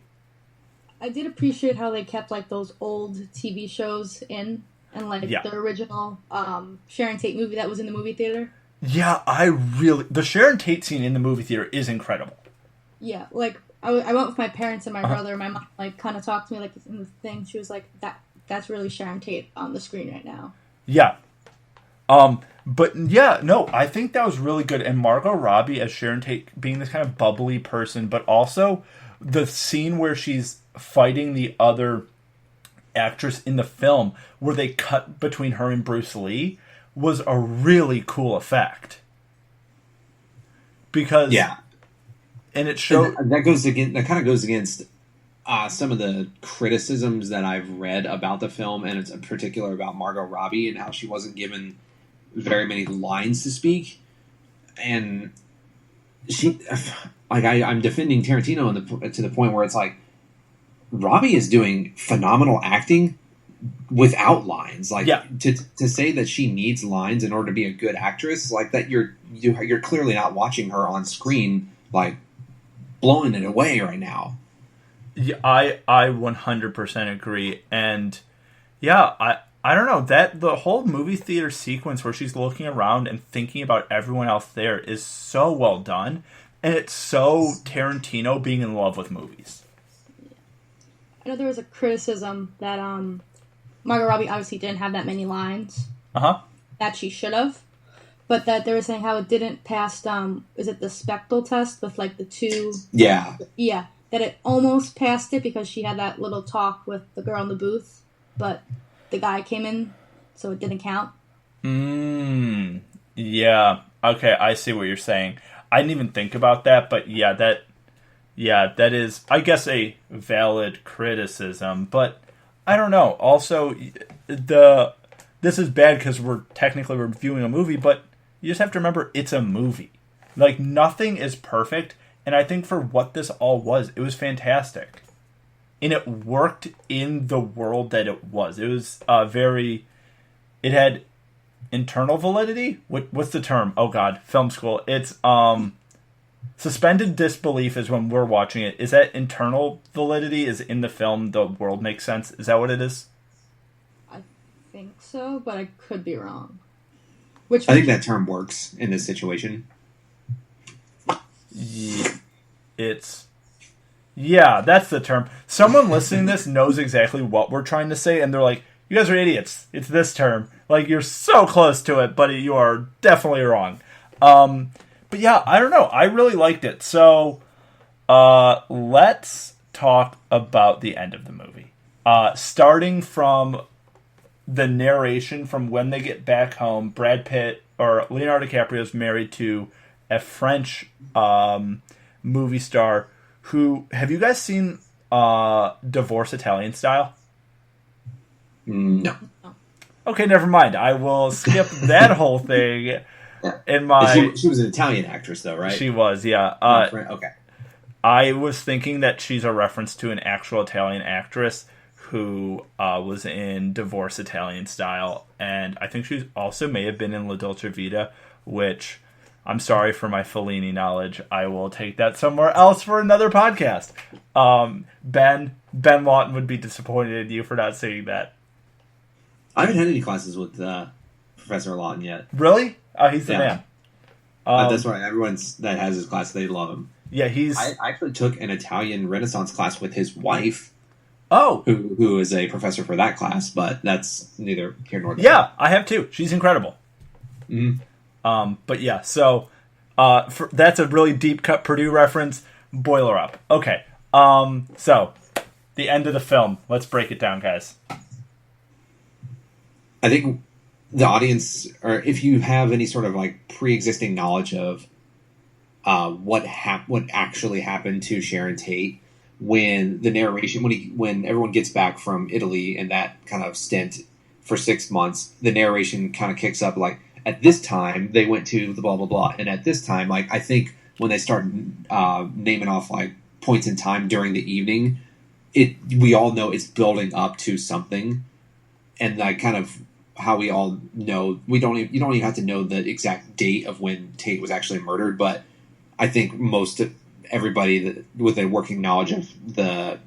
I did appreciate how they kept like those old TV shows in, and like the original Sharon Tate movie that was in the movie theater. Yeah, the Sharon Tate scene in the movie theater is incredible. Yeah, like I went with my parents and my brother. My mom like kind of talked to me like in the thing. She was like, "That's really Sharon Tate on the screen right now." Yeah. But yeah, no, I think that was really good. And Margot Robbie as Sharon Tate being this kind of bubbly person, but also the scene where she's fighting the other actress in the film, where they cut between her and Bruce Lee, was a really cool effect. Because and it showed that kind of goes against some of the criticisms that I've read about the film, and it's in particular about Margot Robbie and how she wasn't given very many lines to speak. And she, like, I'm defending Tarantino to the point where it's like, Robbie is doing phenomenal acting without lines. Like, to say that she needs lines in order to be a good actress, like that, you're clearly not watching her on screen, like, blowing it away right now. Yeah, I 100% agree. And yeah, I don't know, that the whole movie theater sequence where she's looking around and thinking about everyone else there is so well done, and it's so Tarantino being in love with movies. I know there was a criticism that Margot Robbie obviously didn't have that many lines that she should have, but that they were saying how it didn't pass is it the Spectral test with like the two that it almost passed it because she had that little talk with the girl in the booth, but the guy came in, so it didn't count. Yeah. Okay, I see what you're saying. I didn't even think about that, but that is, I guess, a valid criticism. But I don't know. Also, this is bad because we're technically reviewing a movie, but you just have to remember it's a movie. Like, nothing is perfect. And I think for what this all was, it was fantastic. And it worked in the world that it was. It was it had internal validity? What's the term? Oh God, film school. It's suspended disbelief is when we're watching it. Is that internal validity? Is in the film the world makes sense? Is that what it is? I think so, but I could be wrong. I think that term works in this situation. Yeah, that's the term. Someone listening to this knows exactly what we're trying to say, and they're like, "You guys are idiots. It's this term. Like, you're so close to it, but you are definitely wrong." But yeah, I don't know. I really liked it. So, let's talk about the end of the movie. Starting from the narration from when they get back home, Brad Pitt, or Leonardo DiCaprio, is married to a French movie star who, have you guys seen Divorce Italian Style? No. Okay, never mind. I will skip that whole thing. She was an Italian actress, though, right? She was, yeah. Okay. I was thinking that she's a reference to an actual Italian actress who was in Divorce Italian Style, and I think she also may have been in La Dolce Vita, which, I'm sorry for my Fellini knowledge. I will take that somewhere else for another podcast. Ben Lawton would be disappointed in you for not seeing that. I haven't had any classes with Professor Lawton yet. Really? Oh, he's the man. That's right. Everyone that has his class, they love him. Yeah, I actually took an Italian Renaissance class with his wife. Oh. Who is a professor for that class, but that's neither here nor there. Yeah, I have too. She's incredible. Mm-hmm. But yeah, so that's a really deep cut Purdue reference. Boiler up. Okay. So the end of the film. Let's break it down, guys. I think the audience, or if you have any sort of like pre-existing knowledge of what actually happened to Sharon Tate when the narration when everyone gets back from Italy and that kind of stint for 6 months, the narration kind of kicks up like at this time they went to the blah blah blah, and at this time, like I think when they start naming off like points in time during the evening, we all know it's building up to something, and like kind of how we all know you don't even have to know the exact date of when Tate was actually murdered, but I think most everybody with a working knowledge of the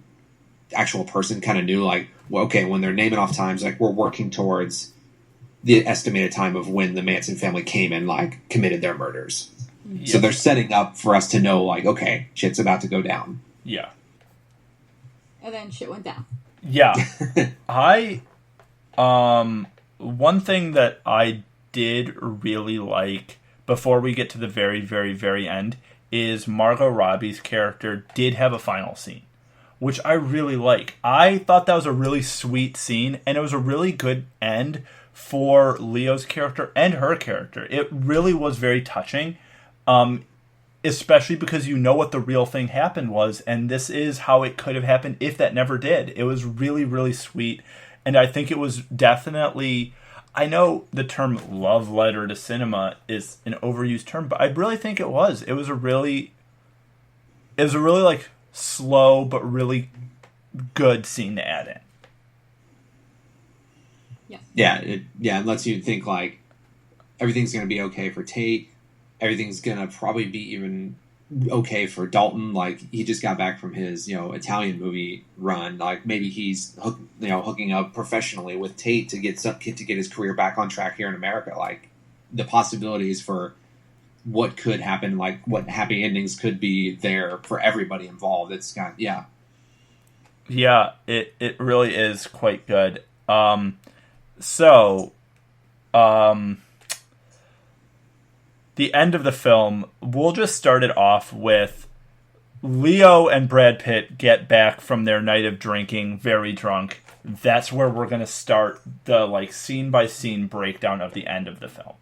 actual person kind of knew like, well, okay, when they're naming off times, like we're working towards the estimated time of when the Manson family came and like committed their murders. Yeah. So they're setting up for us to know like, okay, shit's about to go down. Yeah. And then shit went down. Yeah. One thing that I did really like before we get to the very, very, very end is Margot Robbie's character did have a final scene, which I really like. I thought that was a really sweet scene, and it was a really good end for Leo's character and her character. It really was very touching, especially because you know what the real thing happened was, and this is how it could have happened if that never did. It was really, really sweet, and I think it was definitely... I know the term love letter to cinema is an overused term, but I really think it was. It was a really like slow but really good scene to add in. Yeah. It lets you think like everything's going to be okay for Tate. Everything's going to probably be even okay for Dalton. Like he just got back from his, Italian movie run. Like maybe he's hooking up professionally with Tate to get his career back on track here in America. Like the possibilities for what could happen, like what happy endings could be there for everybody involved. It's got it really is quite good. The end of the film, we'll just start it off with Leo and Brad Pitt get back from their night of drinking, very drunk. That's where we're going to start the like scene by scene breakdown of the end of the film.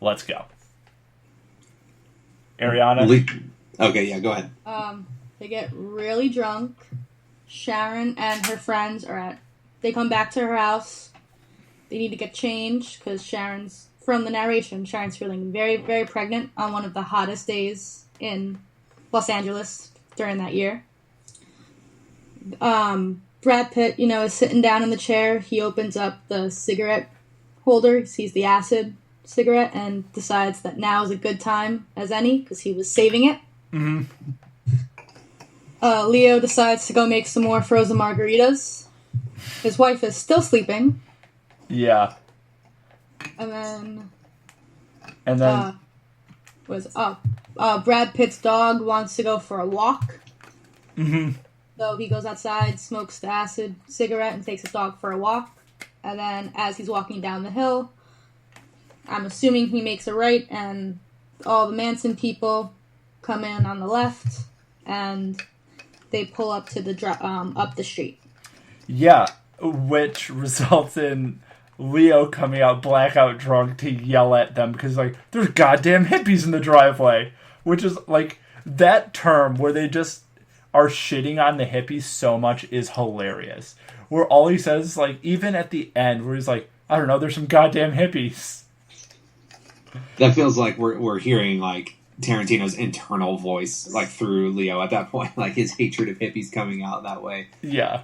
Let's go. Arianna? Okay, yeah, go ahead. They get really drunk. Sharon and her friends they come back to her house. They need to get changed because from the narration, Sharon's feeling very, very pregnant on one of the hottest days in Los Angeles during that year. Brad Pitt, is sitting down in the chair. He opens up the cigarette holder, sees the acid cigarette, and decides that now is a good time as any because he was saving it. Mm-hmm. Leo decides to go make some more frozen margaritas. His wife is still sleeping. Yeah. And then Brad Pitt's dog wants to go for a walk. Mm-hmm. So he goes outside, smokes the acid cigarette, and takes his dog for a walk. And then as he's walking down the hill, I'm assuming he makes a right, and all the Manson people come in on the left, and they pull up to up the street. Yeah, which results in Leo coming out blackout drunk to yell at them because, like, there's goddamn hippies in the driveway. Which is, like, that term where they just are shitting on the hippies so much is hilarious. Where all he says is, like, even at the end, where he's like, I don't know, there's some goddamn hippies. That feels like we're hearing, like, Tarantino's internal voice, like, through Leo at that point. Like, his hatred of hippies coming out that way. Yeah.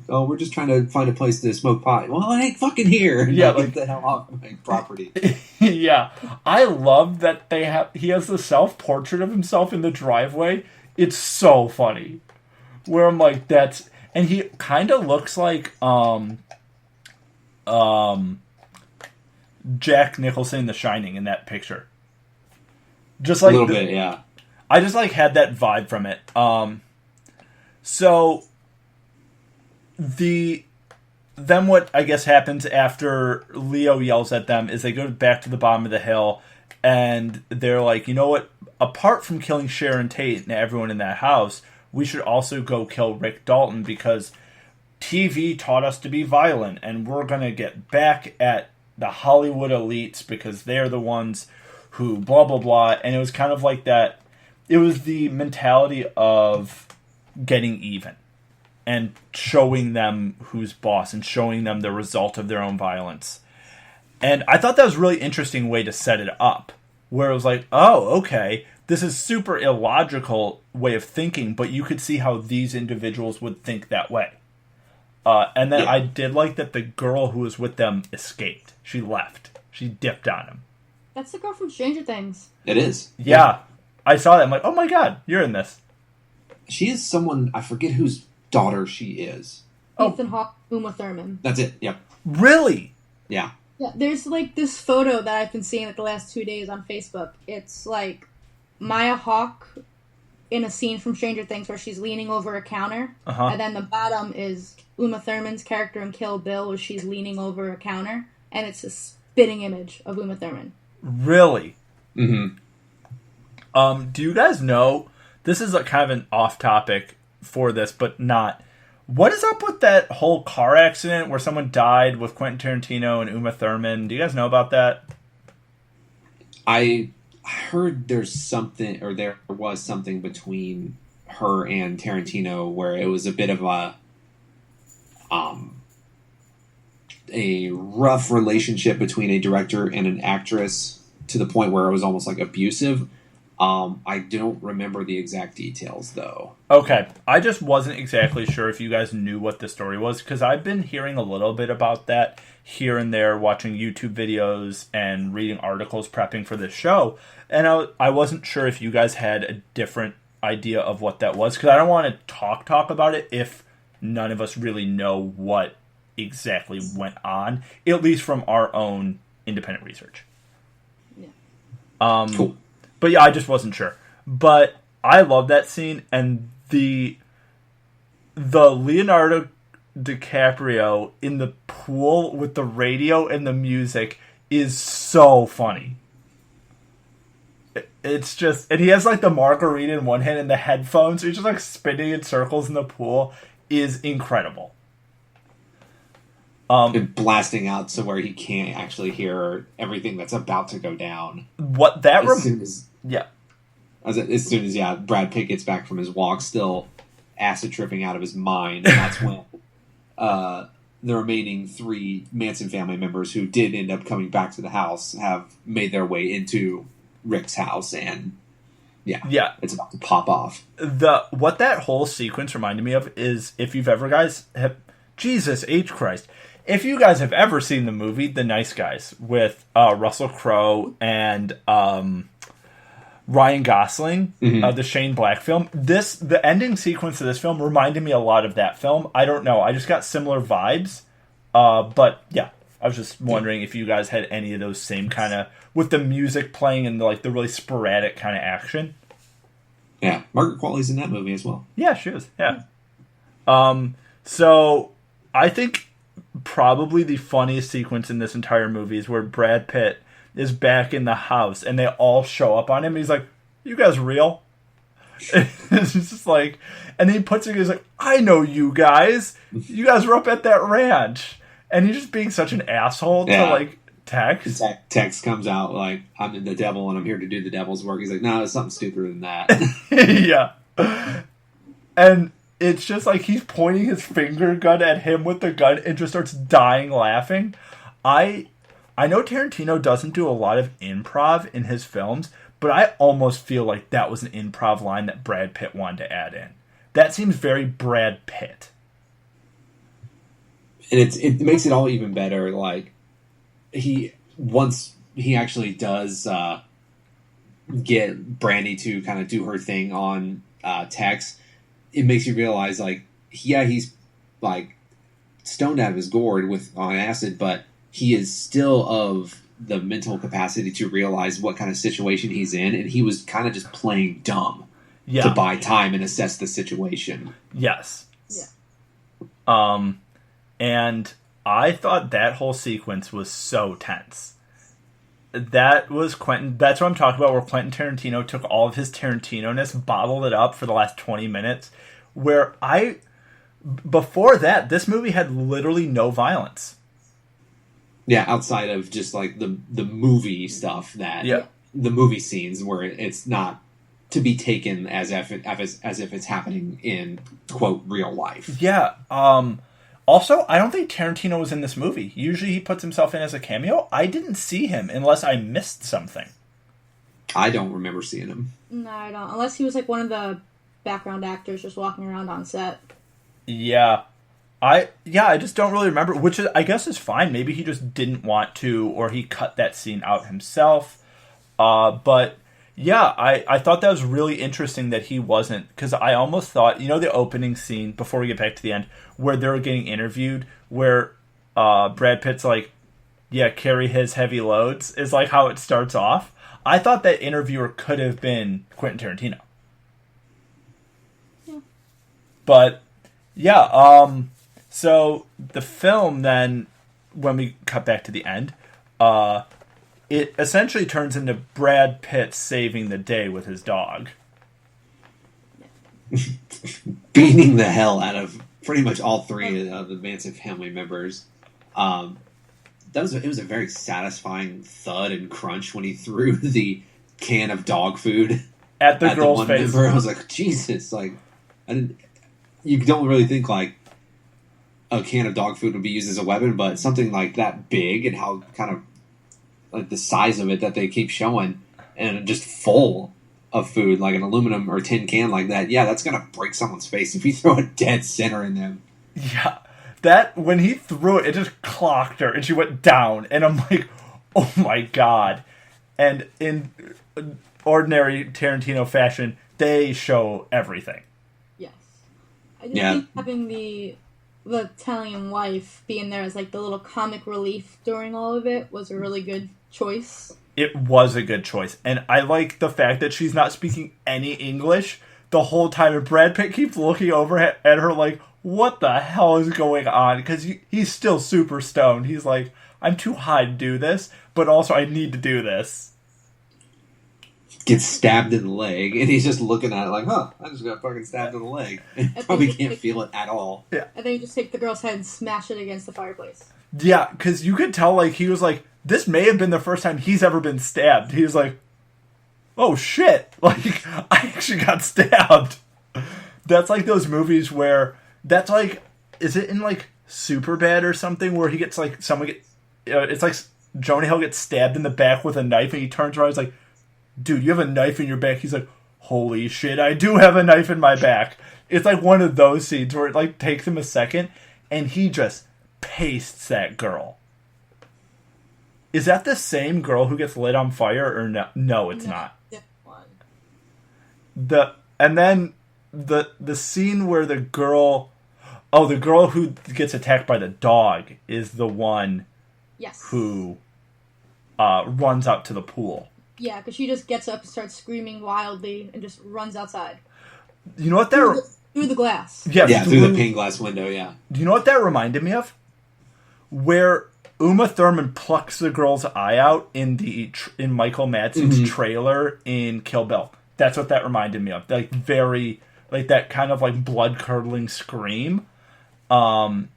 We're just trying to find a place to smoke pot. Well, I ain't fucking here. Yeah, like, get the hell off my property. Yeah. I love that he has the self-portrait of himself in the driveway. It's so funny. Where I'm like, and he kind of looks like, Jack Nicholson in The Shining in that picture. Just like a little bit, yeah. I just like had that vibe from it. So then what I guess happens after Leo yells at them is they go back to the bottom of the hill And they're like, you know what? Apart from killing Sharon Tate and everyone in that house, we should also go kill Rick Dalton because TV taught us to be violent, and we're going to get back at the Hollywood elites because they're the ones who blah, blah, blah. And it was kind of like that. It was the mentality of getting even and showing them who's boss and showing them the result of their own violence. And I thought that was a really interesting way to set it up, where it was like, oh, okay, this is super illogical way of thinking, but you could see how these individuals would think that way. And then I did like that the girl who was with them escaped. She left. She dipped on him. That's the girl from Stranger Things. It is. Yeah. I saw that. I'm like, oh my god, you're in this. She is someone, I forget whose daughter she is. Ethan Hawke, Uma Thurman. That's it, yep. Really? Yeah. Yeah, there's like this photo that I've been seeing like the last 2 days on Facebook. It's like Maya Hawke in a scene from Stranger Things where she's leaning over a counter. And then the bottom is Uma Thurman's character in Kill Bill where she's leaning over a counter. And it's a spitting image of Uma Thurman. Really? Mm-hmm. Do you guys know, this is a kind of an off topic for this, but not. What is up with that whole car accident where someone died with Quentin Tarantino and Uma Thurman? Do you guys know about that? I heard there was something between her and Tarantino where it was a bit of a rough relationship between a director and an actress to the point where it was almost like abusive. I don't remember the exact details, though. Okay. I just wasn't exactly sure if you guys knew what the story was, because I've been hearing a little bit about that here and there, watching YouTube videos and reading articles prepping for this show, and I wasn't sure if you guys had a different idea of what that was, because I don't want to talk about it if none of us really know what exactly went on, at least from our own independent research. Yeah. Cool. But yeah, I just wasn't sure. But I love that scene, and the Leonardo DiCaprio in the pool with the radio and the music is so funny. It's just, and he has like the margarita in one hand and the headphones, so he's just like spinning in circles in the pool, is incredible. And blasting out so where he can't actually hear everything that's about to go down. What that as soon as Brad Pitt gets back from his walk, still acid tripping out of his mind, and that's when the remaining 3 Manson family members who did end up coming back to the house have made their way into Rick's house, and it's about to pop off. What that whole sequence reminded me of is, if you've ever Jesus H. Christ. If you guys have ever seen the movie The Nice Guys with Russell Crowe and Ryan Gosling, the Shane Black film, the ending sequence of this film reminded me a lot of that film. I don't know. I just got similar vibes. But yeah, I was just wondering if you guys had any of those same kind of, with the music playing and like the really sporadic kind of action. Yeah, Margaret Qualley's in that movie as well. Yeah, she was. Yeah. So I think probably the funniest sequence in this entire movie is where Brad Pitt is back in the house and they all show up on him. He's like, "You guys real?" It's just like, and then he puts it. He's like, "I know you guys. You guys were up at that ranch," and he's just being such an asshole to like Tex. Tex comes out like, "I'm the devil and I'm here to do the devil's work." He's like, "No, it's something stupider than that." Yeah, and it's just like he's pointing his finger gun at him with the gun and just starts dying laughing. I know Tarantino doesn't do a lot of improv in his films, but I almost feel like that was an improv line that Brad Pitt wanted to add in. That seems very Brad Pitt. And it makes it all even better. Like, once he actually does get Brandy to kind of do her thing on Tex, it makes you realize, like, he's like stoned out of his gourd on acid, but he is still of the mental capacity to realize what kind of situation he's in, and he was kind of just playing dumb to buy time and assess the situation. Yes. Yeah. And I thought that whole sequence was so tense. that was Quentin. That's what I'm talking about, where Quentin Tarantino took all of his Tarantino-ness, bottled it up for the last 20 minutes, where before that, this movie had literally no violence. Yeah, outside of just like the movie stuff the movie scenes where it's not to be taken as if it's happening in quote real life. Yeah. Also, I don't think Tarantino was in this movie. Usually he puts himself in as a cameo. I didn't see him unless I missed something. I don't remember seeing him. No, I don't. Unless he was like one of the background actors just walking around on set. Yeah. I just don't really remember, which I guess is fine. Maybe he just didn't want to, or he cut that scene out himself. But yeah, I thought that was really interesting that he wasn't, because I almost thought, the opening scene, before we get back to the end, where they're getting interviewed, where Brad Pitt's like, yeah, carry his heavy loads, is like how it starts off. I thought that interviewer could have been Quentin Tarantino. Yeah. But, yeah, so the film then, when we cut back to the end, it essentially turns into Brad Pitt saving the day with his dog. Beating the hell out of pretty much all three of the Manson family members. It was a very satisfying thud and crunch when he threw the can of dog food at the girl's one face. member. I was like, Jesus, like, you don't really think like a can of dog food would be used as a weapon, but something like that big and how kind of like the size of it that they keep showing, and just full of food, like an aluminum or tin can like that, yeah, that's gonna break someone's face if you throw a dead center in them. Yeah, that when he threw it just clocked her and she went down, and I'm like, oh my god. And in ordinary Tarantino fashion, they show everything. Yes, I just think having the Italian wife being there as like the little comic relief during all of it was a really good choice. It was a good choice, and I like the fact that she's not speaking any English the whole time, and Brad Pitt keeps looking over at her like, what the hell is going on? Because he's still super stoned. He's like, I'm too high to do this, but also I need to do this. Gets stabbed in the leg, and he's just looking at it like, huh, I just got fucking stabbed in the leg. Probably can't feel it at all. Yeah. And then you just take the girl's head and smash it against the fireplace. Yeah, because you could tell, like, he was like, this may have been the first time he's ever been stabbed. He was like, oh shit, like, I actually got stabbed. That's like those movies where, that's like, is it in like Superbad or something, where he gets like, it's like Jonah Hill gets stabbed in the back with a knife, and he turns around, he's like, dude, you have a knife in your back. He's like, holy shit, I do have a knife in my back. It's like one of those scenes where it like takes him a second, and he just pastes that girl. Is that the same girl who gets lit on fire, or no? No, it's not. And then the scene where the girl who gets attacked by the dog is the one, yes, who runs out to the pool. Yeah, because she just gets up and starts screaming wildly and just runs outside. You know what through the glass. Yeah, through the pane glass window. Yeah. Do you know what that reminded me of? Where Uma Thurman plucks the girl's eye out in Michael Madsen's trailer in Kill Bill. That's what that reminded me of. Like very, like that kind of like blood curdling scream. And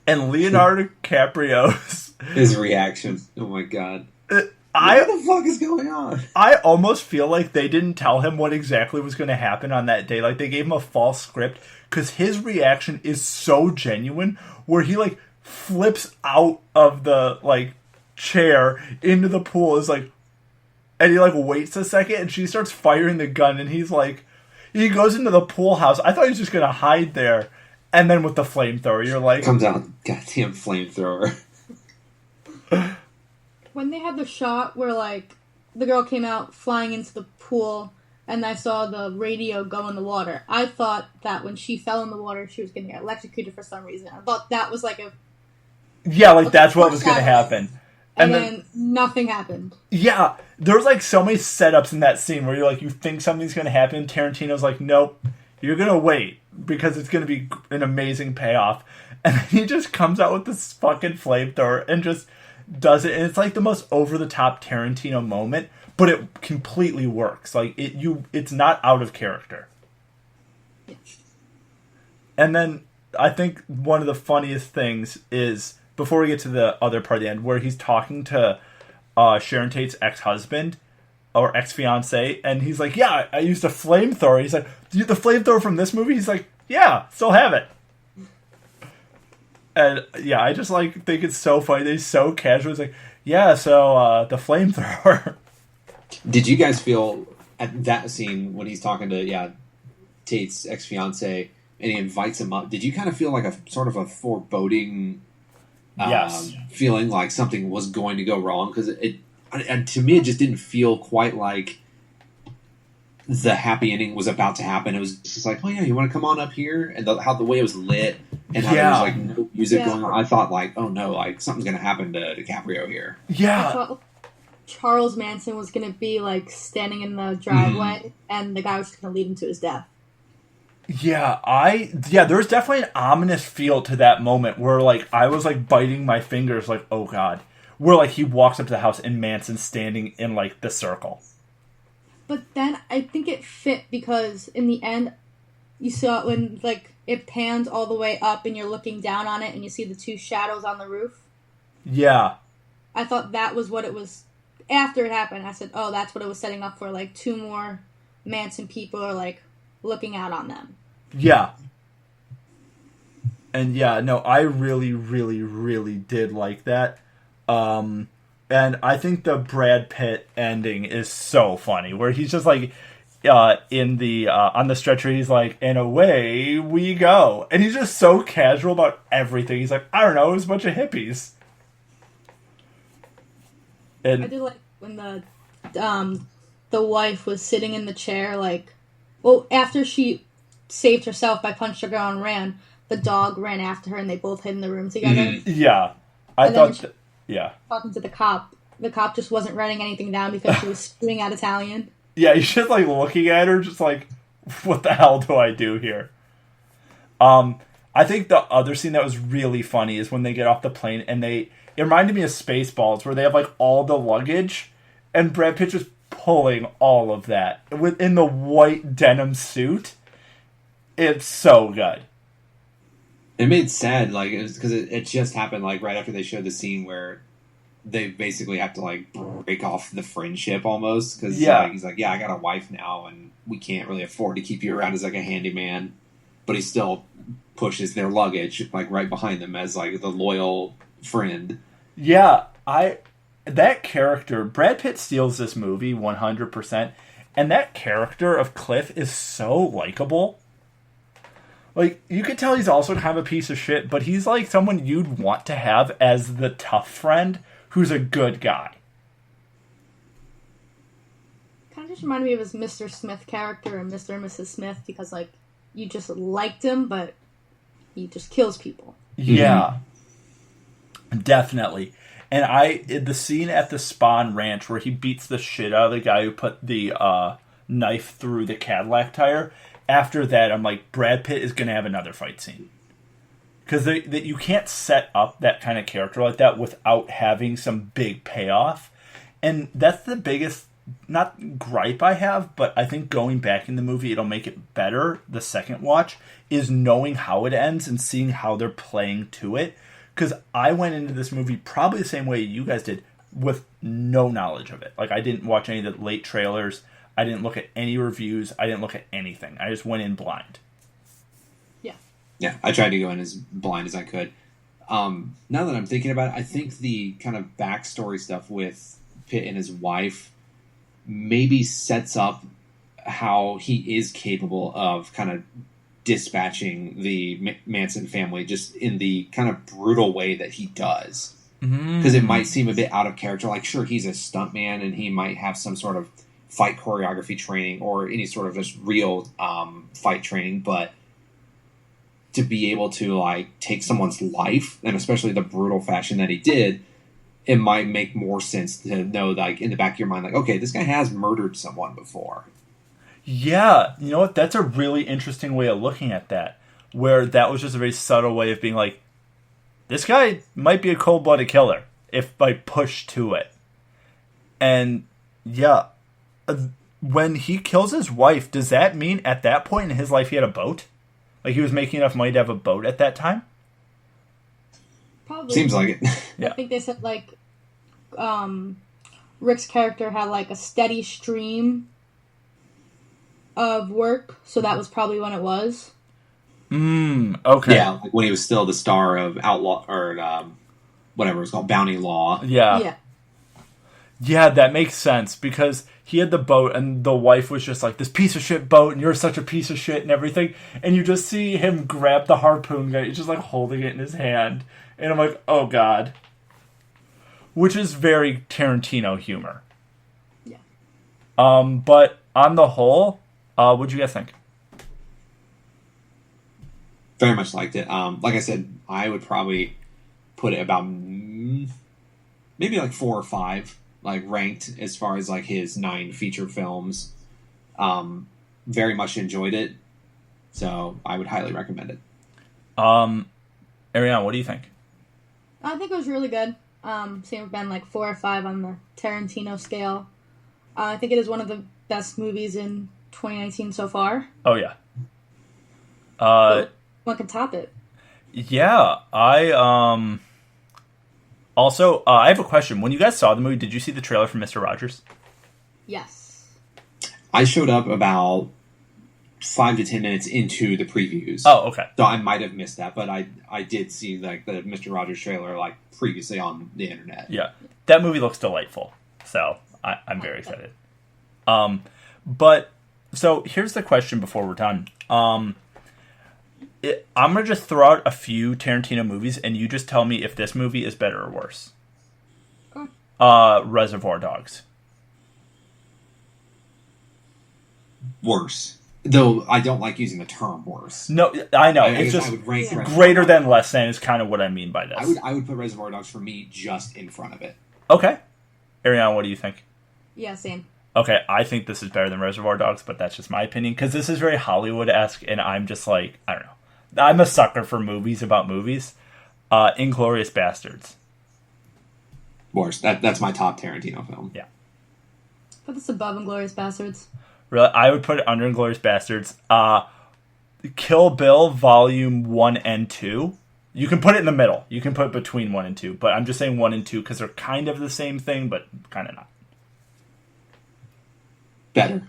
Leonardo DiCaprio's his reaction. Oh my god. What the fuck is going on? I almost feel like they didn't tell him what exactly was going to happen on that day. Like they gave him a false script, because his reaction is so genuine, where he like flips out of the like chair into the pool, is like, and he like waits a second, and she starts firing the gun, and he's like, he goes into the pool house. I thought he was just gonna hide there, and then with the flamethrower, you're like, comes out, goddamn flamethrower. When they had the shot where like the girl came out flying into the pool, and I saw the radio go in the water, I thought that when she fell in the water, she was going to get electrocuted for some reason. I thought that was like that's what was going to happen. And then nothing happened. Yeah, there's like so many setups in that scene where you're like, you think something's going to happen. Tarantino's like, nope, you're going to wait, because it's going to be an amazing payoff. And then he just comes out with this fucking flamethrower and just does it, and it's like the most over the top Tarantino moment, but it completely works. Like it's not out of character. And then I think one of the funniest things is before we get to the other part of the end, where he's talking to Sharon Tate's ex-husband or ex-fiance, and he's like, "Yeah, I used a flamethrower." He's like, "The flamethrower from this movie?" He's like, "Yeah, still have it." And yeah, I just like think it's so funny. They're so casual. It's like, "Yeah, so the flamethrower." Did you guys feel at that scene when he's talking to Tate's ex-fiance and he invites him up? Did you kind of feel like a sort of a foreboding Yes. feeling like something was going to go wrong? Because and to me, it just didn't feel quite like the happy ending was about to happen. It was just like, oh yeah, you want to come on up here? And how the way it was lit and how there was like no music going on. I thought like, oh no, like something's going to happen to DiCaprio here. I thought Charles Manson was going to be like standing in the driveway and the guy was just going to lead him to his death. Yeah, there's definitely an ominous feel to that moment where, like, I was, like, biting my fingers, like, oh, God. Where, like, he walks up to the house and Manson's standing in, like, the circle. But then I think it fit because in the end, you saw it when, like, it pans all the way up and you're looking down on it and you see the two shadows on the roof. Yeah. I thought that was what it was. After it happened, I said, oh, that's what it was setting up for, like, two more Manson people are, like, looking out on them. Yeah. And yeah, no, I really, really, really did like that. And I think the Brad Pitt ending is so funny, where he's just like in the on the stretcher, he's like, and away we go. And he's just so casual about everything. He's like, I don't know, it was a bunch of hippies. And I did like when the wife was sitting in the chair, like, well, after she saved herself by punching a girl and ran, the dog ran after her and they both hid in the room together. Yeah. Talking to the cop just wasn't writing anything down because she was spewing out Italian. Yeah, he's just like looking at her, just like, what the hell do I do here? I think the other scene that was really funny is when they get off the plane and it reminded me of Spaceballs, where they have like all the luggage and Brad Pitt just pulling all of that within the white denim suit. It's so good. It made it sad, like, it was because it just happened, like, right after they showed the scene where they basically have to, like, break off the friendship almost. Because he's like, yeah, I got a wife now, and we can't really afford to keep you around as, like, a handyman. But he still pushes their luggage, like, right behind them as, like, the loyal friend. Yeah, that character, Brad Pitt steals this movie 100%, and that character of Cliff is so likable. Like, you could tell he's also kind of a piece of shit, but he's like someone you'd want to have as the tough friend who's a good guy. Kind of just reminded me of his Mr. Smith character in Mr. and Mrs. Smith because, like, you just liked him, but he just kills people. Yeah. Definitely. And the scene at the Spawn Ranch where he beats the shit out of the guy who put the knife through the Cadillac tire, after that, I'm like, Brad Pitt is going to have another fight scene. Because you can't set up that kind of character like that without having some big payoff. And that's the biggest, not gripe I have, but I think going back in the movie, it'll make it better, the second watch, is knowing how it ends and seeing how they're playing to it. Because I went into this movie probably the same way you guys did, with no knowledge of it. Like, I didn't watch any of the late trailers. I didn't look at any reviews. I didn't look at anything. I just went in blind. Yeah, I tried to go in as blind as I could. Now that I'm thinking about it, I think the kind of backstory stuff with Pitt and his wife maybe sets up how he is capable of kind of dispatching the Manson family just in the kind of brutal way that he does. Because it might seem a bit out of character. Like, sure, he's a stuntman and he might have some sort of fight choreography training or any sort of just real fight training, but to be able to, like, take someone's life, and especially the brutal fashion that he did, it might make more sense to know, like, in the back of your mind, like, okay, this guy has murdered someone before. Yeah, you know what? That's a really interesting way of looking at that, where that was just a very subtle way of being like, this guy might be a cold-blooded killer. if like pushed to it. And yeah, when he kills his wife, does that mean at that point in his life he had a boat? Like he was making enough money to have a boat at that time? Probably. Seems like it. Yeah. I think they said like Rick's character had like a steady stream of work, so that was probably when it was. Okay. Yeah, like when he was still the star of Outlaw or whatever it's called, Bounty Law. Yeah. Yeah, that makes sense because he had the boat and the wife was just like, this piece of shit boat and you're such a piece of shit and everything. And you just see him grab the harpoon gun. He's just like holding it in his hand. And I'm like, oh God. Which is very Tarantino humor. Yeah. But on the whole, what'd you guys think? Very much liked it. Like I said, I would probably put it about maybe like 4 or 5, like ranked as far as like his 9 feature films. Very much enjoyed it, so I would highly recommend it. Arianna, what do you think? I think it was really good. Same with Ben, like 4 or 5 on the Tarantino scale. I think it is one of the best movies in 2019 so far. Oh yeah. What can top it? Yeah, I also I have a question. When you guys saw the movie, did you see the trailer for Mr. Rogers? Yes. I showed up about 5 to 10 minutes into the previews. Oh, okay. So I might have missed that, but I did see like the Mr. Rogers trailer like previously on the internet. Yeah, that movie looks delightful. So I'm very excited. But so here's the question before we're done. I'm gonna just throw out a few Tarantino movies, and you just tell me if this movie is better or worse. Reservoir Dogs. Worse. Though I don't like using the term worse. No, I know. I It's guess just I would rank Reservoir greater Dogs. than less than is kind of what I mean by this. I would put Reservoir Dogs for me just in front of it. Okay. Arianna, what do you think? Yeah, same. Okay, I think this is better than Reservoir Dogs, but that's just my opinion, because this is very Hollywood-esque, and I'm just like, I don't know. I'm a sucker for movies about movies. Inglourious Bastards. Worse. That's my top Tarantino film. Yeah. Put this above Inglourious Bastards. Really, I would put it under Inglourious Bastards. Kill Bill Volume 1 and 2. You can put it in the middle. You can put it between 1 and 2, but I'm just saying 1 and 2 because they're kind of the same thing, but kind of not. Better.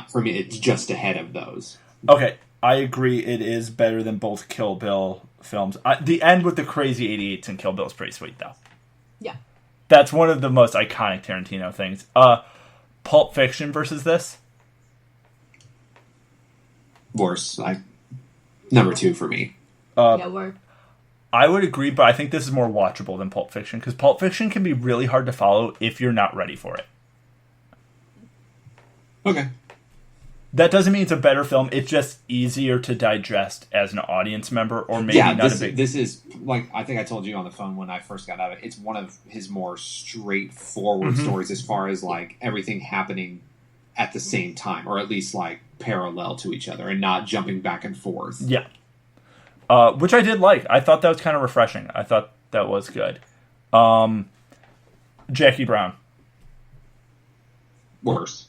For me, it's just ahead of those. Okay, I agree. It is better than both Kill Bill films. The end with the crazy 88s in Kill Bill is pretty sweet, though. Yeah. That's one of the most iconic Tarantino things. Pulp Fiction versus this? Worse. Number 2 for me. Yeah, word. I would agree, but I think this is more watchable than Pulp Fiction, because Pulp Fiction can be really hard to follow if you're not ready for it. Okay. That doesn't mean it's a better film. It's just easier to digest as an audience member, or maybe not a big... This is, like, I think I told you on the phone when I first got out of it, it's one of his more straightforward stories as far as, like, everything happening at the same time, or at least, like, parallel to each other, and not jumping back and forth. Yeah. Which I did like. I thought that was kind of refreshing. I thought that was good. Jackie Brown. Worse.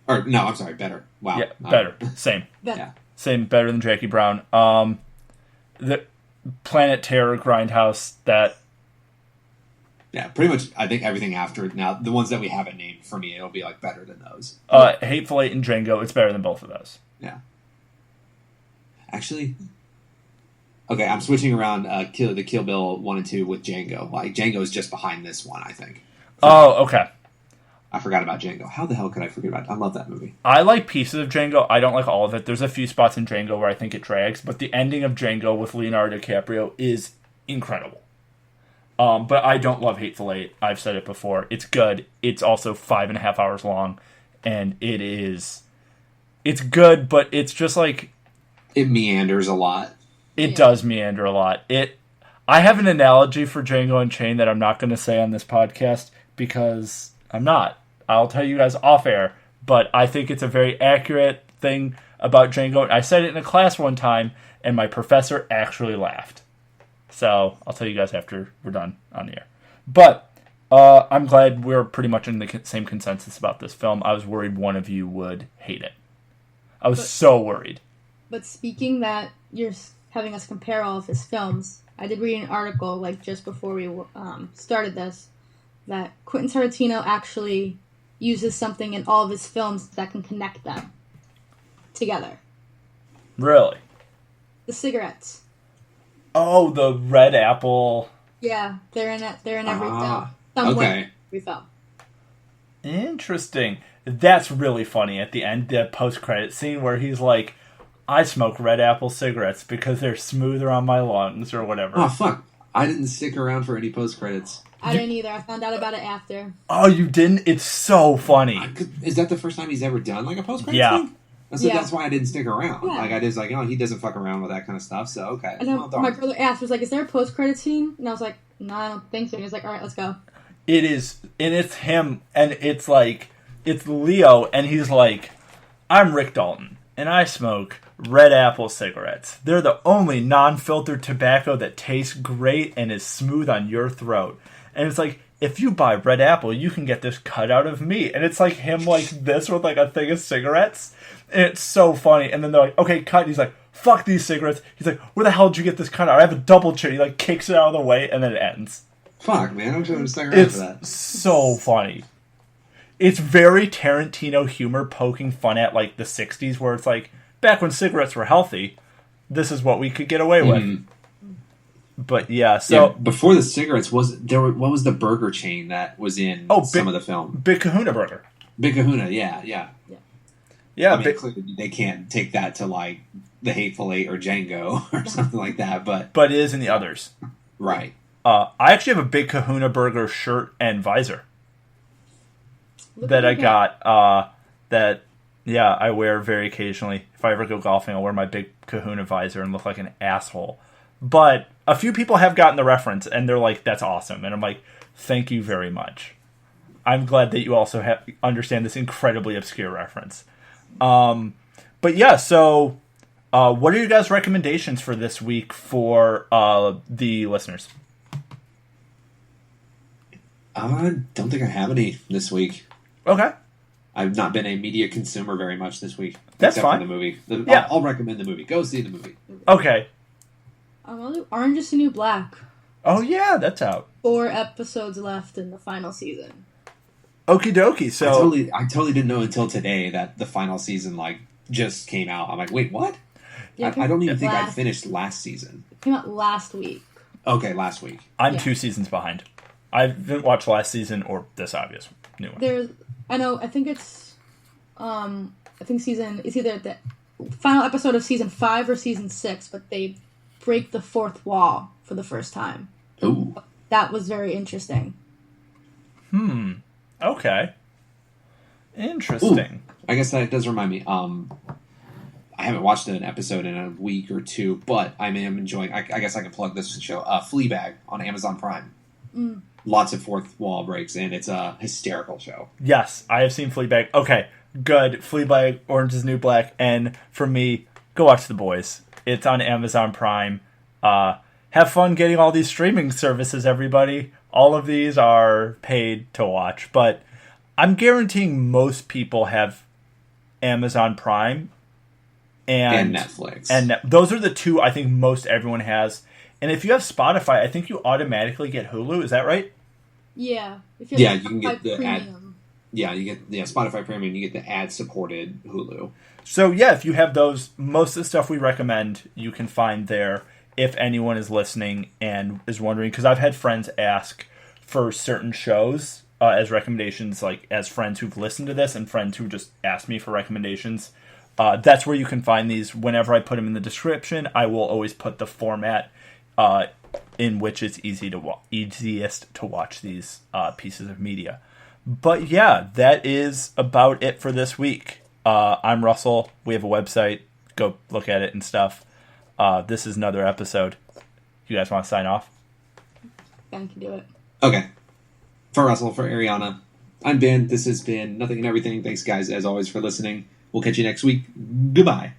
Or, no, I'm sorry, better. Wow. Yeah, better. Same. Better. Yeah. Same, better than Jackie Brown. The Planet Terror Grindhouse, that... Yeah, pretty much, I think everything after, now, the ones that we haven't named, for me, it'll be, like, better than those. Hateful Eight and Django, it's better than both of those. Yeah. Actually... Okay, I'm switching around the Kill Bill 1 and 2 with Django. Like, Django is just behind this one, I think. Oh, okay. I forgot about Django. How the hell could I forget about it? I love that movie. I like pieces of Django. I don't like all of it. There's a few spots in Django where I think it drags, but the ending of Django with Leonardo DiCaprio is incredible. But I don't love Hateful Eight. I've said it before. It's good. It's also 5.5 hours long, and it's good, but it's just like... It meanders a lot. It does meander a lot. I have an analogy for Django Unchained that I'm not going to say on this podcast because I'm not. I'll tell you guys off air, but I think it's a very accurate thing about Django. I said it in a class one time, and my professor actually laughed. So I'll tell you guys after we're done on the air. But I'm glad we're pretty much in the same consensus about this film. I was worried one of you would hate it. I was so worried. But speaking that you're having us compare all of his films, I did read an article, like, just before we started this, that Quentin Tarantino actually uses something in all of his films that can connect them together. Really? The cigarettes. Oh, the red apple. Yeah, they're in it. They're in every film. Okay. Every film. Interesting. That's really funny at the end, the post-credit scene where he's like, I smoke red apple cigarettes because they're smoother on my lungs or whatever. Oh, fuck. I didn't stick around for any post-credits. I didn't either. I found out about it after. Oh, you didn't? It's so funny. Is that the first time he's ever done, like, a post-credits Yeah. thing? So that's why I didn't stick around. Yeah. Like, I just, like, oh, he doesn't fuck around with that kind of stuff, so okay. And then my brother asked, was like, is there a post-credit scene? And I was like, no, I don't think so. And he was like, all right, let's go. It is, and it's him, and it's like, it's Leo, and he's like, I'm Rick Dalton, and I smoke red apple cigarettes. They're the only non-filtered tobacco that tastes great and is smooth on your throat. And it's like, if you buy red apple, you can get this cut out of me. And it's like him like this with like a thing of cigarettes. And it's so funny. And then they're like, okay, cut. And he's like, fuck these cigarettes. He's like, where the hell did you get this cut out? I have a double chin. He like kicks it out of the way, and then it ends. Fuck, man. I'm trying to stick around for that. It's so funny. It's very Tarantino humor poking fun at like the 60s where it's like, back when cigarettes were healthy, this is what we could get away with. But yeah, so... Yeah, before the cigarettes, what was the burger chain that was in some of the film? Big Kahuna Burger. Big Kahuna, yeah. Yeah, I mean, clearly they can't take that to like The Hateful Eight or Django or something like that, but it is in the others. Right. I actually have a Big Kahuna Burger shirt and visor that I got. I wear very occasionally. If I ever go golfing, I'll wear my Big Kahuna visor and look like an asshole. But a few people have gotten the reference, and they're like, "That's awesome," and I'm like, "Thank you very much." I'm glad that you also understand this incredibly obscure reference. But yeah, so what are your guys' recommendations for this week for the listeners? I don't think I have any this week. Okay. I've not been a media consumer very much this week. That's except fine. For the movie. Yeah. I'll recommend the movie. Go see the movie. Okay. I'll do Orange is the New Black. Oh yeah, that's out. 4 episodes left in the final season. Okie dokie. So I totally didn't know until today that the final season like just came out. I'm like, wait, what? Yeah, I don't even think I finished last season. It came out last week. Okay, last week. I'm 2 seasons behind. I didn't watch last season or this obvious new one. I think it's it's either the final episode of season 5 or season 6, but they break the fourth wall for the first time. Ooh. That was very interesting. Okay. Interesting. Ooh, I guess that does remind me. I haven't watched an episode in a week or two, but I am enjoying. I guess I can plug this show, Fleabag on Amazon Prime. Lots of fourth wall breaks, and it's a hysterical show. Yes, I have seen Fleabag. Okay, good. Fleabag, Orange is the New Black, and for me, go watch The Boys. It's on Amazon Prime. Have fun getting all these streaming services, everybody. All of these are paid to watch, but I'm guaranteeing most people have Amazon Prime and Netflix. And those are the two I think most everyone has. And if you have Spotify, I think you automatically get Hulu. Is that right? Yeah. If you can get the premium. you get Spotify Premium. You get the ad-supported Hulu. So yeah, if you have those, most of the stuff we recommend you can find there. If anyone is listening and is wondering, because I've had friends ask for certain shows as recommendations, like as friends who've listened to this and friends who just asked me for recommendations. That's where you can find these. Whenever I put them in the description, I will always put the format in which it's easiest to watch these pieces of media. But yeah, that is about it for this week. I'm Russell. We have a website. Go look at it and stuff. This is another episode. You guys want to sign off? Ben can do it. Okay. For Russell, for Arianna, I'm Ben. This has been Nothing and Everything. Thanks, guys, as always, for listening. We'll catch you next week. Goodbye.